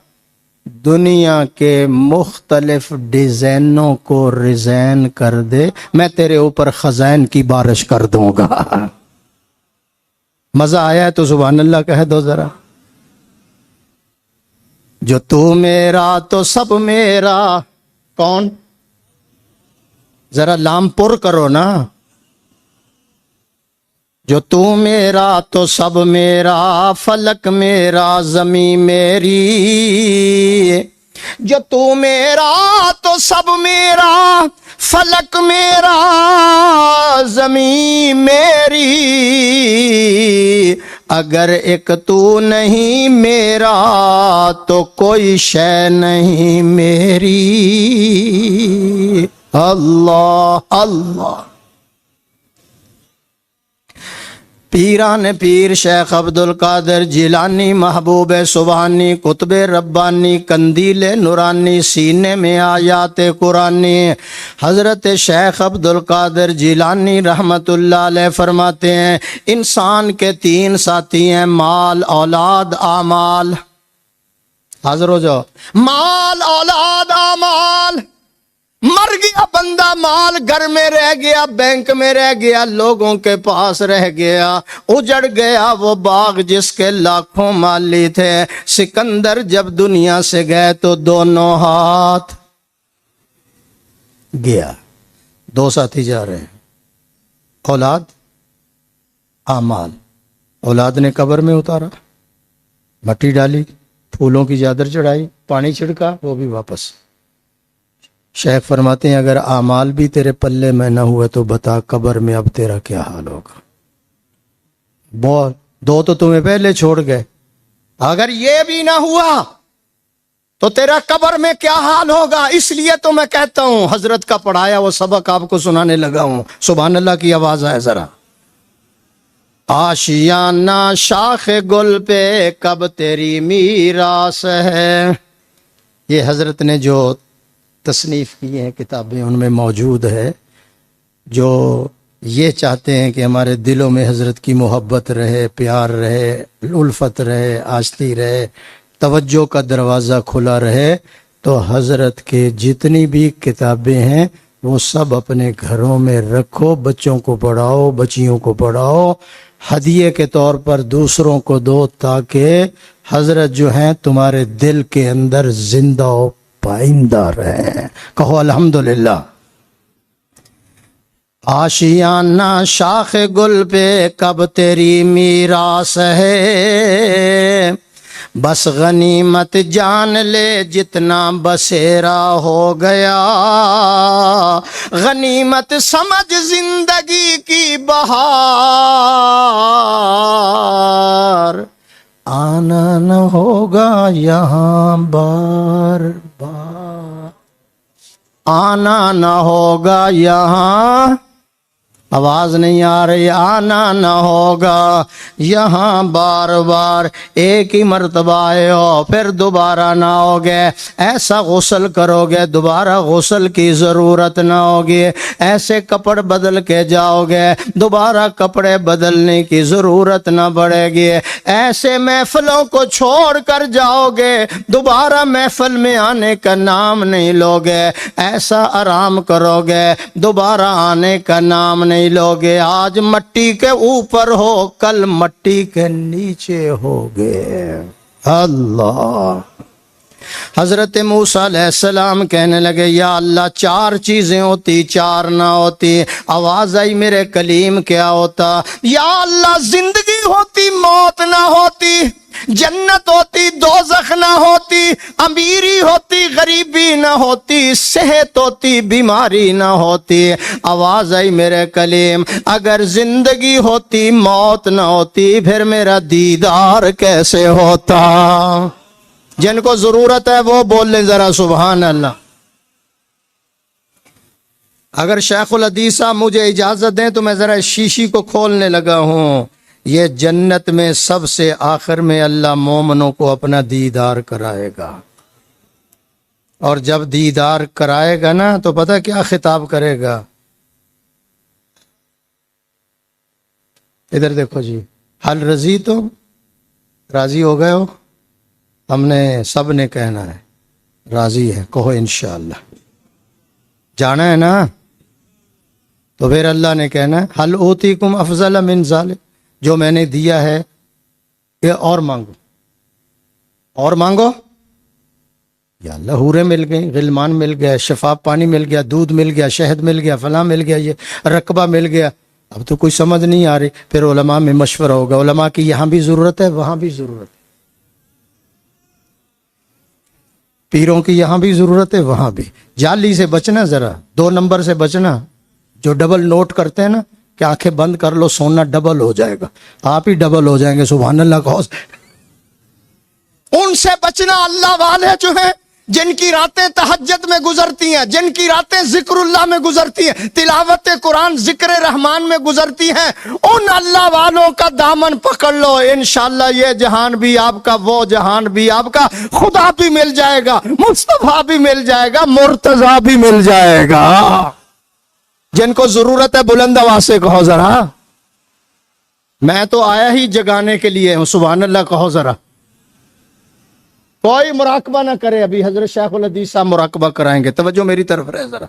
دنیا کے مختلف ڈیزائنوں کو ریزائن کر دے، میں تیرے اوپر خزائن کی بارش کر دوں گا۔ مزہ آیا ہے تو سبحان اللہ کہہ دو ذرا۔ جو تو میرا تو سب میرا، کون؟ ذرا لام پر کرو نا۔ جو تو میرا تو سب میرا، فلک میرا زمین میری۔ جو تو میرا تو سب میرا، فلک میرا زمین میری۔ اگر ایک تو نہیں میرا تو کوئی شے نہیں میری۔ اللہ اللہ۔ پیران پیر شیخ عبدالقادر جیلانی، محبوب سبحانی، قطب ربانی، قندیل نورانی، سینے میں آیات قرآنی۔ حضرت شیخ عبدالقادر جیلانی رحمت اللہ علیہ فرماتے ہیں، انسان کے 3 ساتھی ہیں، مال، اولاد، اعمال۔ حاضر ہو جاؤ۔ مال، اولاد، اعمال۔ مر گیا بندہ، مال گھر میں رہ گیا، بینک میں رہ گیا، لوگوں کے پاس رہ گیا، اجڑ گیا وہ باغ جس کے لاکھوں مالی تھے۔ سکندر جب دنیا سے گئے تو دونوں ہاتھ گیا۔ 2 ساتھی جا رہے ہیں، اولاد، اعمال۔ اولاد نے قبر میں اتارا، مٹی ڈالی، پھولوں کی چادر چڑھائی، پانی چھڑکا، وہ بھی واپس۔ شیخ فرماتے ہیں اگر اعمال بھی تیرے پلے میں نہ ہوئے تو بتا قبر میں اب تیرا کیا حال ہوگا۔ بہت دو تو تمہیں پہلے چھوڑ گئے، اگر یہ بھی نہ ہوا تو تیرا قبر میں کیا حال ہوگا۔ اس لیے تو میں کہتا ہوں حضرت کا پڑھایا وہ سبق آپ کو سنانے لگا ہوں۔ سبحان اللہ کی آواز آئے ذرا۔ آشیانہ شاخ گل پہ کب تیری میراث ہے، یہ حضرت نے جو تصنیف کی ہیں کتابیں ان میں موجود ہے۔ جو یہ چاہتے ہیں کہ ہمارے دلوں میں حضرت کی محبت رہے، پیار رہے، الفت رہے، آشتی رہے، توجہ کا دروازہ کھلا رہے، تو حضرت کے جتنی بھی کتابیں ہیں وہ سب اپنے گھروں میں رکھو، بچوں کو پڑھاؤ، بچیوں کو پڑھاؤ، ہدیے کے طور پر دوسروں کو دو، تاکہ حضرت جو ہیں تمہارے دل کے اندر زندہ و پائندہ رہیں۔ کہو الحمدللہ۔ آشیانہ شاخ گل پہ کب تیری میراث ہے، بس غنیمت جان لے جتنا بسیرا ہو گیا، غنیمت سمجھ زندگی کی بہار، آنا نہ ہوگا یہاں بار بار، آنا نہ ہوگا یہاں، آواز نہیں آ رہی، آنا نہ ہوگا یہاں بار بار، ایک ہی مرتبہ آئے ہو پھر دوبارہ نہ ہوگے، ایسا غسل کرو گے دوبارہ غسل کی ضرورت نہ ہوگی، ایسے کپڑ بدل کے جاؤ گے دوبارہ کپڑے بدلنے کی ضرورت نہ پڑے گی، ایسے محفلوں کو چھوڑ کر جاؤ گے دوبارہ محفل میں آنے کا نام نہیں لوگے، ایسا آرام کرو گے دوبارہ آنے کا نام نہیں لوگے، آج مٹی کے اوپر ہو کل مٹی کے نیچے ہوگے۔ اللہ۔ حضرت موسیٰ علیہ السلام کہنے لگے یا اللہ 4 چیزیں ہوتی 4 نہ ہوتی، آواز آئی میرے کلیم کیا ہوتا؟ یا اللہ زندگی ہوتی موت نہ ہوتی، جنت ہوتی دوزخ نہ ہوتی، امیری ہوتی غریبی نہ ہوتی، صحت ہوتی بیماری نہ ہوتی۔ آواز آئی میرے کلیم اگر زندگی ہوتی موت نہ ہوتی پھر میرا دیدار کیسے ہوتا؟ جن کو ضرورت ہے وہ بول لیں ذرا سبحان اللہ۔ اگر شیخ الحدیث صاحب مجھے اجازت دیں تو میں ذرا شیشی کو کھولنے لگا ہوں۔ یہ جنت میں سب سے آخر میں اللہ مومنوں کو اپنا دیدار کرائے گا، اور جب دیدار کرائے گا نا تو پتہ کیا خطاب کرے گا؟ ادھر دیکھو جی، حل رضیتم، راضی ہو گئے ہو؟ ہم نے سب نے کہنا ہے راضی ہے، کہو انشاءاللہ۔ جانا ہے نا؟ تو پھر اللہ نے کہنا ہے حل اوتیکم افضل من ذالک، جو میں نے دیا ہے کہ اور مانگو، اور مانگو۔ یا اللہ حوریں مل گئیں، غلمان مل گیا، شفاف پانی مل گیا، دودھ مل گیا، شہد مل گیا، فلاں مل گیا، یہ رقبہ مل گیا، اب تو کوئی سمجھ نہیں آ رہی۔ پھر علماء میں مشورہ ہوگا، علماء کی یہاں بھی ضرورت ہے وہاں بھی ضرورت ہے، پیروں کی یہاں بھی ضرورت ہے وہاں بھی۔ جعلی سے بچنا، ذرا 2 نمبر سے بچنا، جو ڈبل نوٹ کرتے ہیں نا کہ آنکھیں بند کر لو سونا ڈبل ہو جائے گا، آپ ہی ڈبل ہو جائیں گے سبحان اللہ کہو۔ ان سے بچنا، اللہ والے جو ہیں جن کی راتیں تہجد میں گزرتی ہیں، جن کی راتیں ذکر اللہ میں گزرتی ہیں، تلاوت قرآن ذکر رحمان میں گزرتی ہیں، ان اللہ والوں کا دامن پکڑ لو، انشاءاللہ یہ جہان بھی آپ کا، وہ جہان بھی آپ کا، خدا بھی مل جائے گا، مصطفیٰ بھی مل جائے گا، مرتضیٰ بھی مل جائے گا۔ جن کو ضرورت ہے بلند آواز سے کہو ذرا، میں تو آیا ہی جگانے کے لیے ہوں، سبحان اللہ کہو ذرا۔ کوئی مراقبہ نہ کرے، ابھی حضرت شیخ الحدیث صاحب مراقبہ کرائیں گے، توجہ میری طرف رہے ذرا۔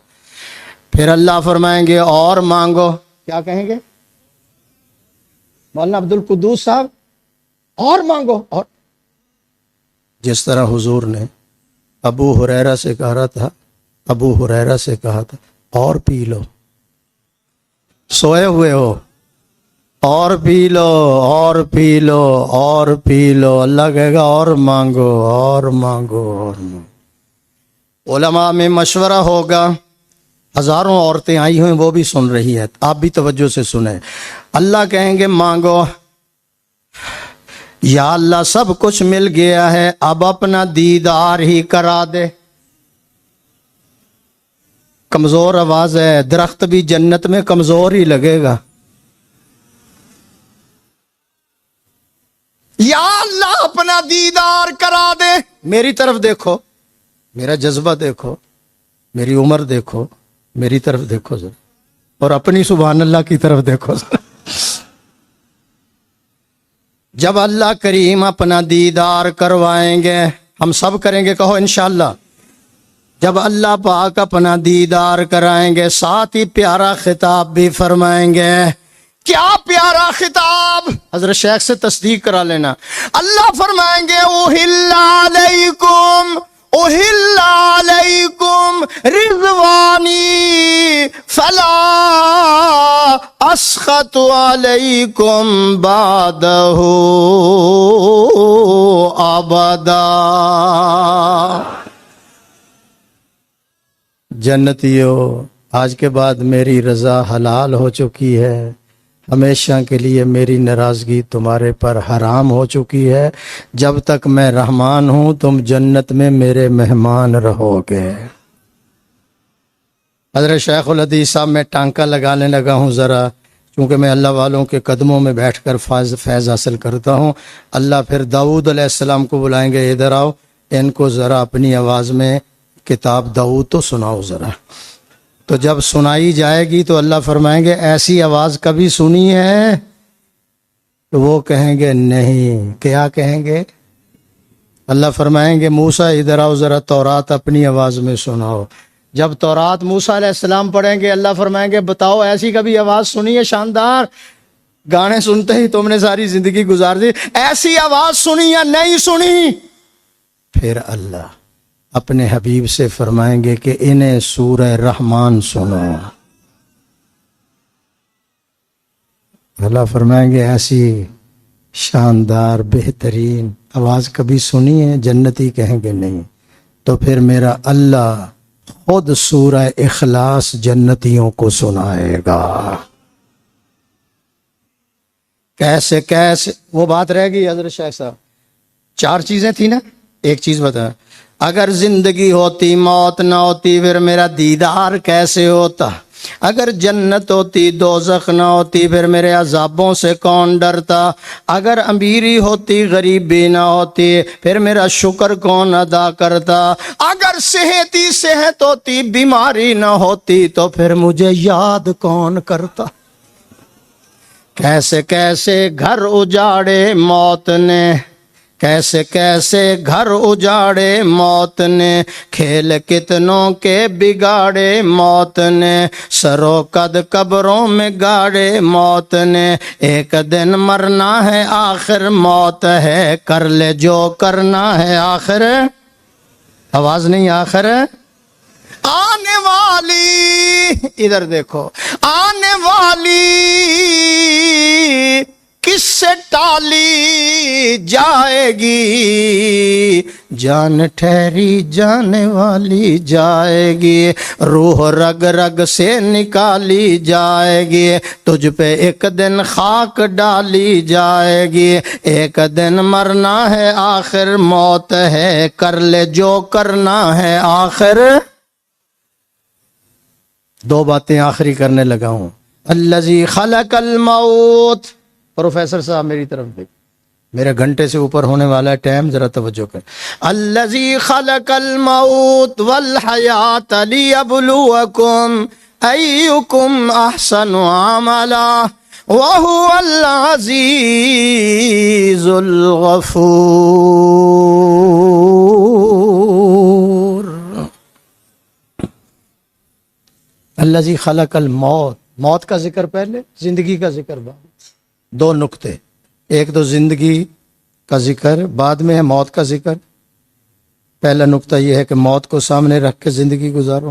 پھر اللہ فرمائیں گے اور مانگو، کیا کہیں گے مولانا عبد القدوس صاحب؟ اور مانگو، اور جس طرح حضور نے ابو ہریرہ سے کہا تھا، ابو ہریرہ سے کہا تھا اور پی لو، سوئے ہوئے ہو اور پی لو اور پی لو اور پی لو، اللہ کہے گا اور مانگو اور مانگو اور مانگو۔ علماء میں مشورہ ہوگا، ہزاروں عورتیں آئی ہوئیں وہ بھی سن رہی ہیں، آپ بھی توجہ سے سنیں۔ اللہ کہیں گے مانگو، یا اللہ سب کچھ مل گیا ہے، اب اپنا دیدار ہی کرا دے۔ کمزور آواز ہے، درخت بھی جنت میں کمزور ہی لگے گا۔ یا اللہ اپنا دیدار کرا دے، میری طرف دیکھو، میرا جذبہ دیکھو، میری عمر دیکھو، میری طرف دیکھو ذرا، اور اپنی سبحان اللہ کی طرف دیکھو ذرا۔ جب اللہ کریم اپنا دیدار کروائیں گے، ہم سب کریں گے، کہو انشاءاللہ۔ جب اللہ پاک اپنا دیدار کرائیں گے، ساتھ ہی پیارا خطاب بھی فرمائیں گے۔ کیا پیارا خطاب، حضرت شیخ سے تصدیق کرا لینا۔ اللہ فرمائیں گے اُحِلَّ عَلَيْكُمْ اُحِلَّ عَلَيْكُمْ رِضْوَانِي فَلَا أَسْخَطُ عَلَيْكُمْ بَعْدَهُ أَبَدًا۔ جنتیو، آج کے بعد میری رضا حلال ہو چکی ہے، ہمیشہ کے لیے میری ناراضگی تمہارے پر حرام ہو چکی ہے۔ جب تک میں رحمان ہوں تم جنت میں میرے مہمان رہو گے۔ حضرت شیخ الحدیث صاحب میں ٹانکا لگانے لگا ہوں ذرا، چونکہ میں اللہ والوں کے قدموں میں بیٹھ کر فیض حاصل کرتا ہوں۔ اللہ پھر داؤد علیہ السلام کو بلائیں گے، ادھر آؤ، ان کو ذرا اپنی آواز میں کتاب داؤد تو سناؤ ذرا۔ تو جب سنائی جائے گی تو اللہ فرمائیں گے ایسی آواز کبھی سنی ہے؟ تو وہ کہیں گے نہیں۔ کیا کہیں گے؟ اللہ فرمائیں گے موسیٰ ادھر آؤ ذرا، تورات اپنی آواز میں سناؤ۔ جب تورات موسیٰ علیہ السلام پڑھیں گے، اللہ فرمائیں گے بتاؤ ایسی کبھی آواز سنی ہے شاندار؟ گانے سنتے ہی تم نے ساری زندگی گزار دی، ایسی آواز سنی یا نہیں سنی؟ پھر اللہ اپنے حبیب سے فرمائیں گے کہ انہیں سورہ رحمان سنو۔ اللہ فرمائیں گے ایسی شاندار بہترین آواز کبھی سنی ہے؟ جنتی کہیں گے نہیں۔ تو پھر میرا اللہ خود سورہ اخلاص جنتیوں کو سنائے گا۔ کیسے کیسے، وہ بات رہ گئی حضرت شیخ صاحب، 4 چیزیں تھیں نا، ایک چیز بتا، اگر زندگی ہوتی موت نہ ہوتی پھر میرا دیدار کیسے ہوتا؟ اگر جنت ہوتی دوزخ نہ ہوتی پھر میرے عذابوں سے کون ڈرتا؟ اگر امیری ہوتی غریبی نہ ہوتی پھر میرا شکر کون ادا کرتا؟ اگر صحت ہوتی بیماری نہ ہوتی تو پھر مجھے یاد کون کرتا؟ کیسے کیسے گھر اجاڑے موت نے، کیسے کیسے گھر اجاڑے موت نے، کھیل کتنوں کے بگاڑے موت نے، سرو قد قبروں میں گاڑے موت نے، ایک دن مرنا ہے آخر موت ہے، کر لے جو کرنا ہے آخر، آواز نہیں آخر آنے والی، ادھر دیکھو، آنے والی کس سے ٹالی جائے گی، جان ٹھہری جانے والی جائے گی، روح رگ رگ سے نکالی جائے گی، تجھ پہ ایک دن خاک ڈالی جائے گی، ایک دن مرنا ہے آخر موت ہے، کر لے جو کرنا ہے آخر۔ 2 باتیں آخری کرنے لگا ہوں۔ الذی خلق الموت، پروفیسر صاحب میری طرف دیکھ، میرے گھنٹے سے اوپر ہونے والا ہے ٹائم، ذرا توجہ کر۔ الذی خلق الموت والحیات لیبلوکم ایکم احسن عملا وہو العزیز الغفور۔ الذی خلق الموت، موت کا ذکر پہلے، زندگی کا ذکر بعد۔ 2 نقطے، ایک تو زندگی کا ذکر، بعد میں ہے موت کا ذکر۔ پہلا نقطہ یہ ہے کہ موت کو سامنے رکھ کے زندگی گزارو۔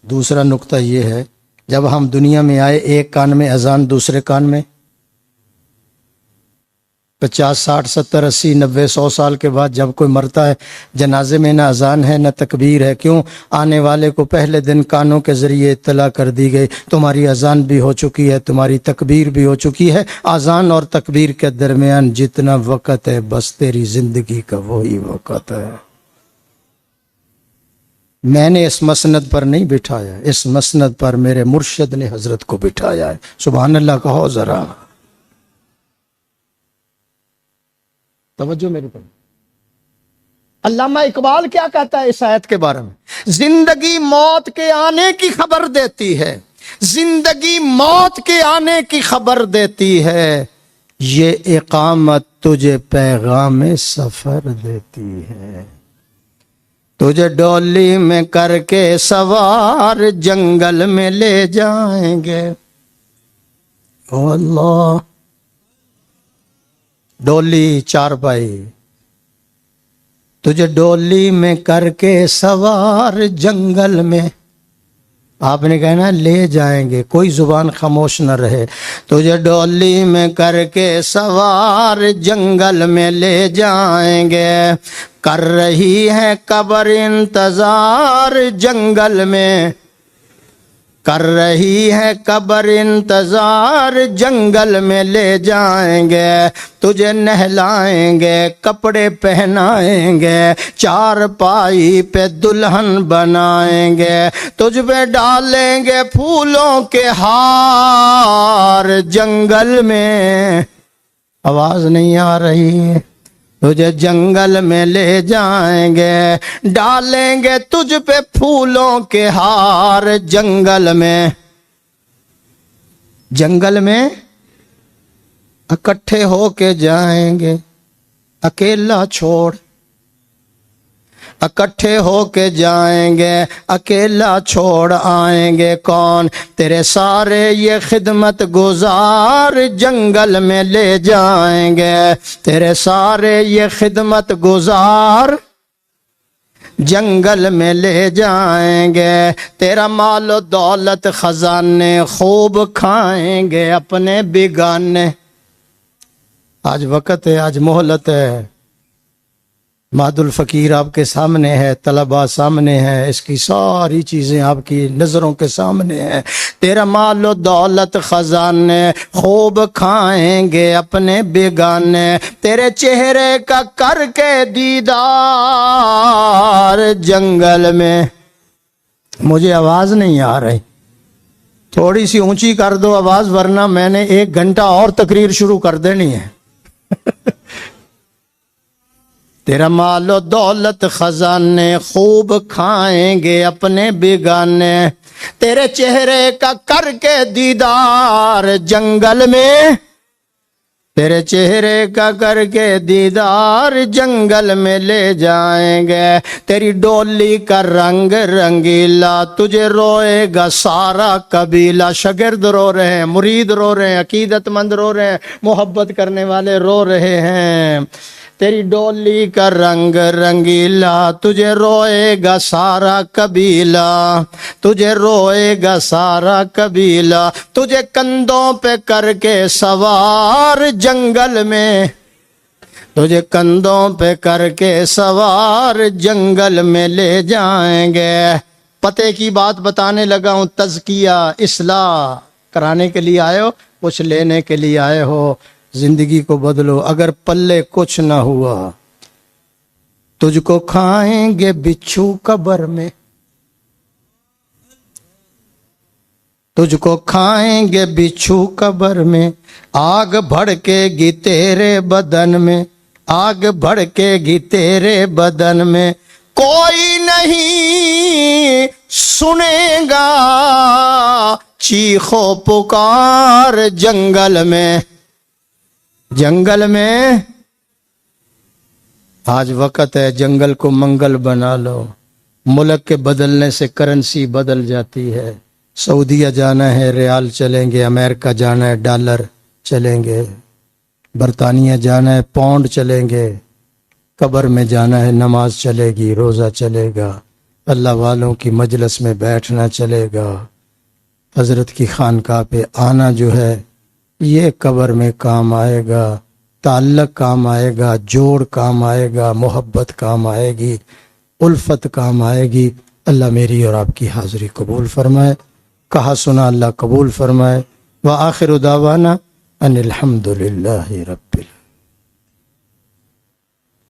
دوسرا نقطہ یہ ہے جب ہم دنیا میں آئے ایک کان میں اذان دوسرے کان میں، 50 60 70 80 90 100 سال کے بعد جب کوئی مرتا ہے جنازے میں نہ اذان ہے نہ تکبیر ہے. کیوں؟ آنے والے کو پہلے دن کانوں کے ذریعے اطلاع کر دی گئی تمہاری اذان بھی ہو چکی ہے، تمہاری تکبیر بھی ہو چکی ہے. اذان اور تکبیر کے درمیان جتنا وقت ہے بس تیری زندگی کا وہی وقت ہے. میں نے اس مسند پر نہیں بٹھایا، اس مسند پر میرے مرشد نے حضرت کو بٹھایا ہے. سبحان اللہ کہو ذرا. توجہ میری پر. علامہ اقبال کیا کہتا ہے اس آیت کے بارے میں؟ زندگی موت کے آنے کی خبر دیتی ہے، زندگی موت کے آنے کی خبر دیتی ہے، یہ اقامت تجھے پیغام سفر دیتی ہے. تجھے ڈولی میں کر کے سوار جنگل میں لے جائیں گے. او اللہ، ڈولی چارپائی، تجھے ڈولی میں کر کے سوار جنگل میں. آپ نے کہنا لے جائیں گے، کوئی زبان خاموش نہ رہے. تجھے ڈولی میں کر کے سوار جنگل میں لے جائیں گے. کر رہی ہے قبر انتظار جنگل میں، کر رہی ہے قبر انتظار جنگل میں لے جائیں گے. تجھے نہلائیں گے، کپڑے پہنائیں گے، چار پائی پہ دلہن بنائیں گے. تجھ پہ ڈالیں گے پھولوں کے ہار جنگل میں. آواز نہیں آ رہی؟ تجھے جنگل میں لے جائیں گے، ڈالیں گے تجھ پہ پھولوں کے ہار جنگل میں. جنگل میں اکٹھے ہو کے جائیں گے، اکیلا چھوڑ. اکٹھے ہو کے جائیں گے، اکیلا چھوڑ آئیں گے کون؟ تیرے سارے یہ خدمت گزار جنگل میں لے جائیں گے. تیرے سارے یہ خدمت گزار جنگل میں لے جائیں گے. تیرا مال و دولت خزانے خوب کھائیں گے اپنے بیگانے. آج وقت ہے، آج مہلت ہے. مہد الفقیر آپ کے سامنے ہے، طلباء سامنے ہے، اس کی ساری چیزیں آپ کی نظروں کے سامنے ہیں. تیرا مال و دولت خزانے خوب کھائیں گے اپنے بیگانے. تیرے چہرے کا کر کے دیدار جنگل میں. مجھے آواز نہیں آ رہی، تھوڑی سی اونچی کر دو آواز، ورنہ میں نے 1 گھنٹہ اور تقریر شروع کر دینی ہے. تیرا مال و دولت خزانے خوب کھائیں گے اپنے بیگانے. تیرے چہرے کا کر کے دیدار جنگل میں، تیرے چہرے کا کر کے دیدار جنگل میں لے جائیں گے. تیری ڈولی کا رنگ رنگیلا تجھے روئے گا سارا قبیلہ. شاگرد رو رہے ہیں، مرید رو رہے ہیں، عقیدت مند رو رہے ہیں، محبت کرنے والے رو رہے ہیں. تیری ڈولی کا رنگ رنگیلا تجھے روئے گا سارا قبیلہ، تجھے روئے گا سارا قبیلہ. تجھے کندھوں پہ کر کے سوار جنگل میں، تجھے کندھوں پہ کر کے سوار جنگل میں لے جائیں گے. پتے کی بات بتانے لگا ہوں، تزکیہ اصلاح کرانے کے لیے آئے ہو، کچھ لینے کے لیے آئے ہو. زندگی کو بدلو. اگر پلے کچھ نہ ہوا تجھ کو کھائیں گے بچھو قبر میں، تجھ کو کھائیں گے بچھو قبر میں. آگ بھڑکے گی تیرے بدن میں، آگ بھڑکے گی تیرے بدن میں. کوئی نہیں سنے گا چیخو پکار جنگل میں. جنگل میں آج وقت ہے جنگل کو منگل بنا لو. ملک کے بدلنے سے کرنسی بدل جاتی ہے. سعودیہ جانا ہے ریال چلیں گے، امریکہ جانا ہے ڈالر چلیں گے، برطانیہ جانا ہے پاؤنڈ چلیں گے، قبر میں جانا ہے نماز چلے گی، روزہ چلے گا، اللہ والوں کی مجلس میں بیٹھنا چلے گا. حضرت کی خانقاہ پہ آنا جو ہے یہ قبر میں کام آئے گا، تعلق کام آئے گا، جوڑ کام آئے گا، محبت کام آئے گی، الفت کام آئے گی۔ اللہ میری اور آپ کی حاضری قبول فرمائے، کہا سنا اللہ قبول فرمائے۔ وآخر دعوانا ان الحمد للہ رب العالمین۔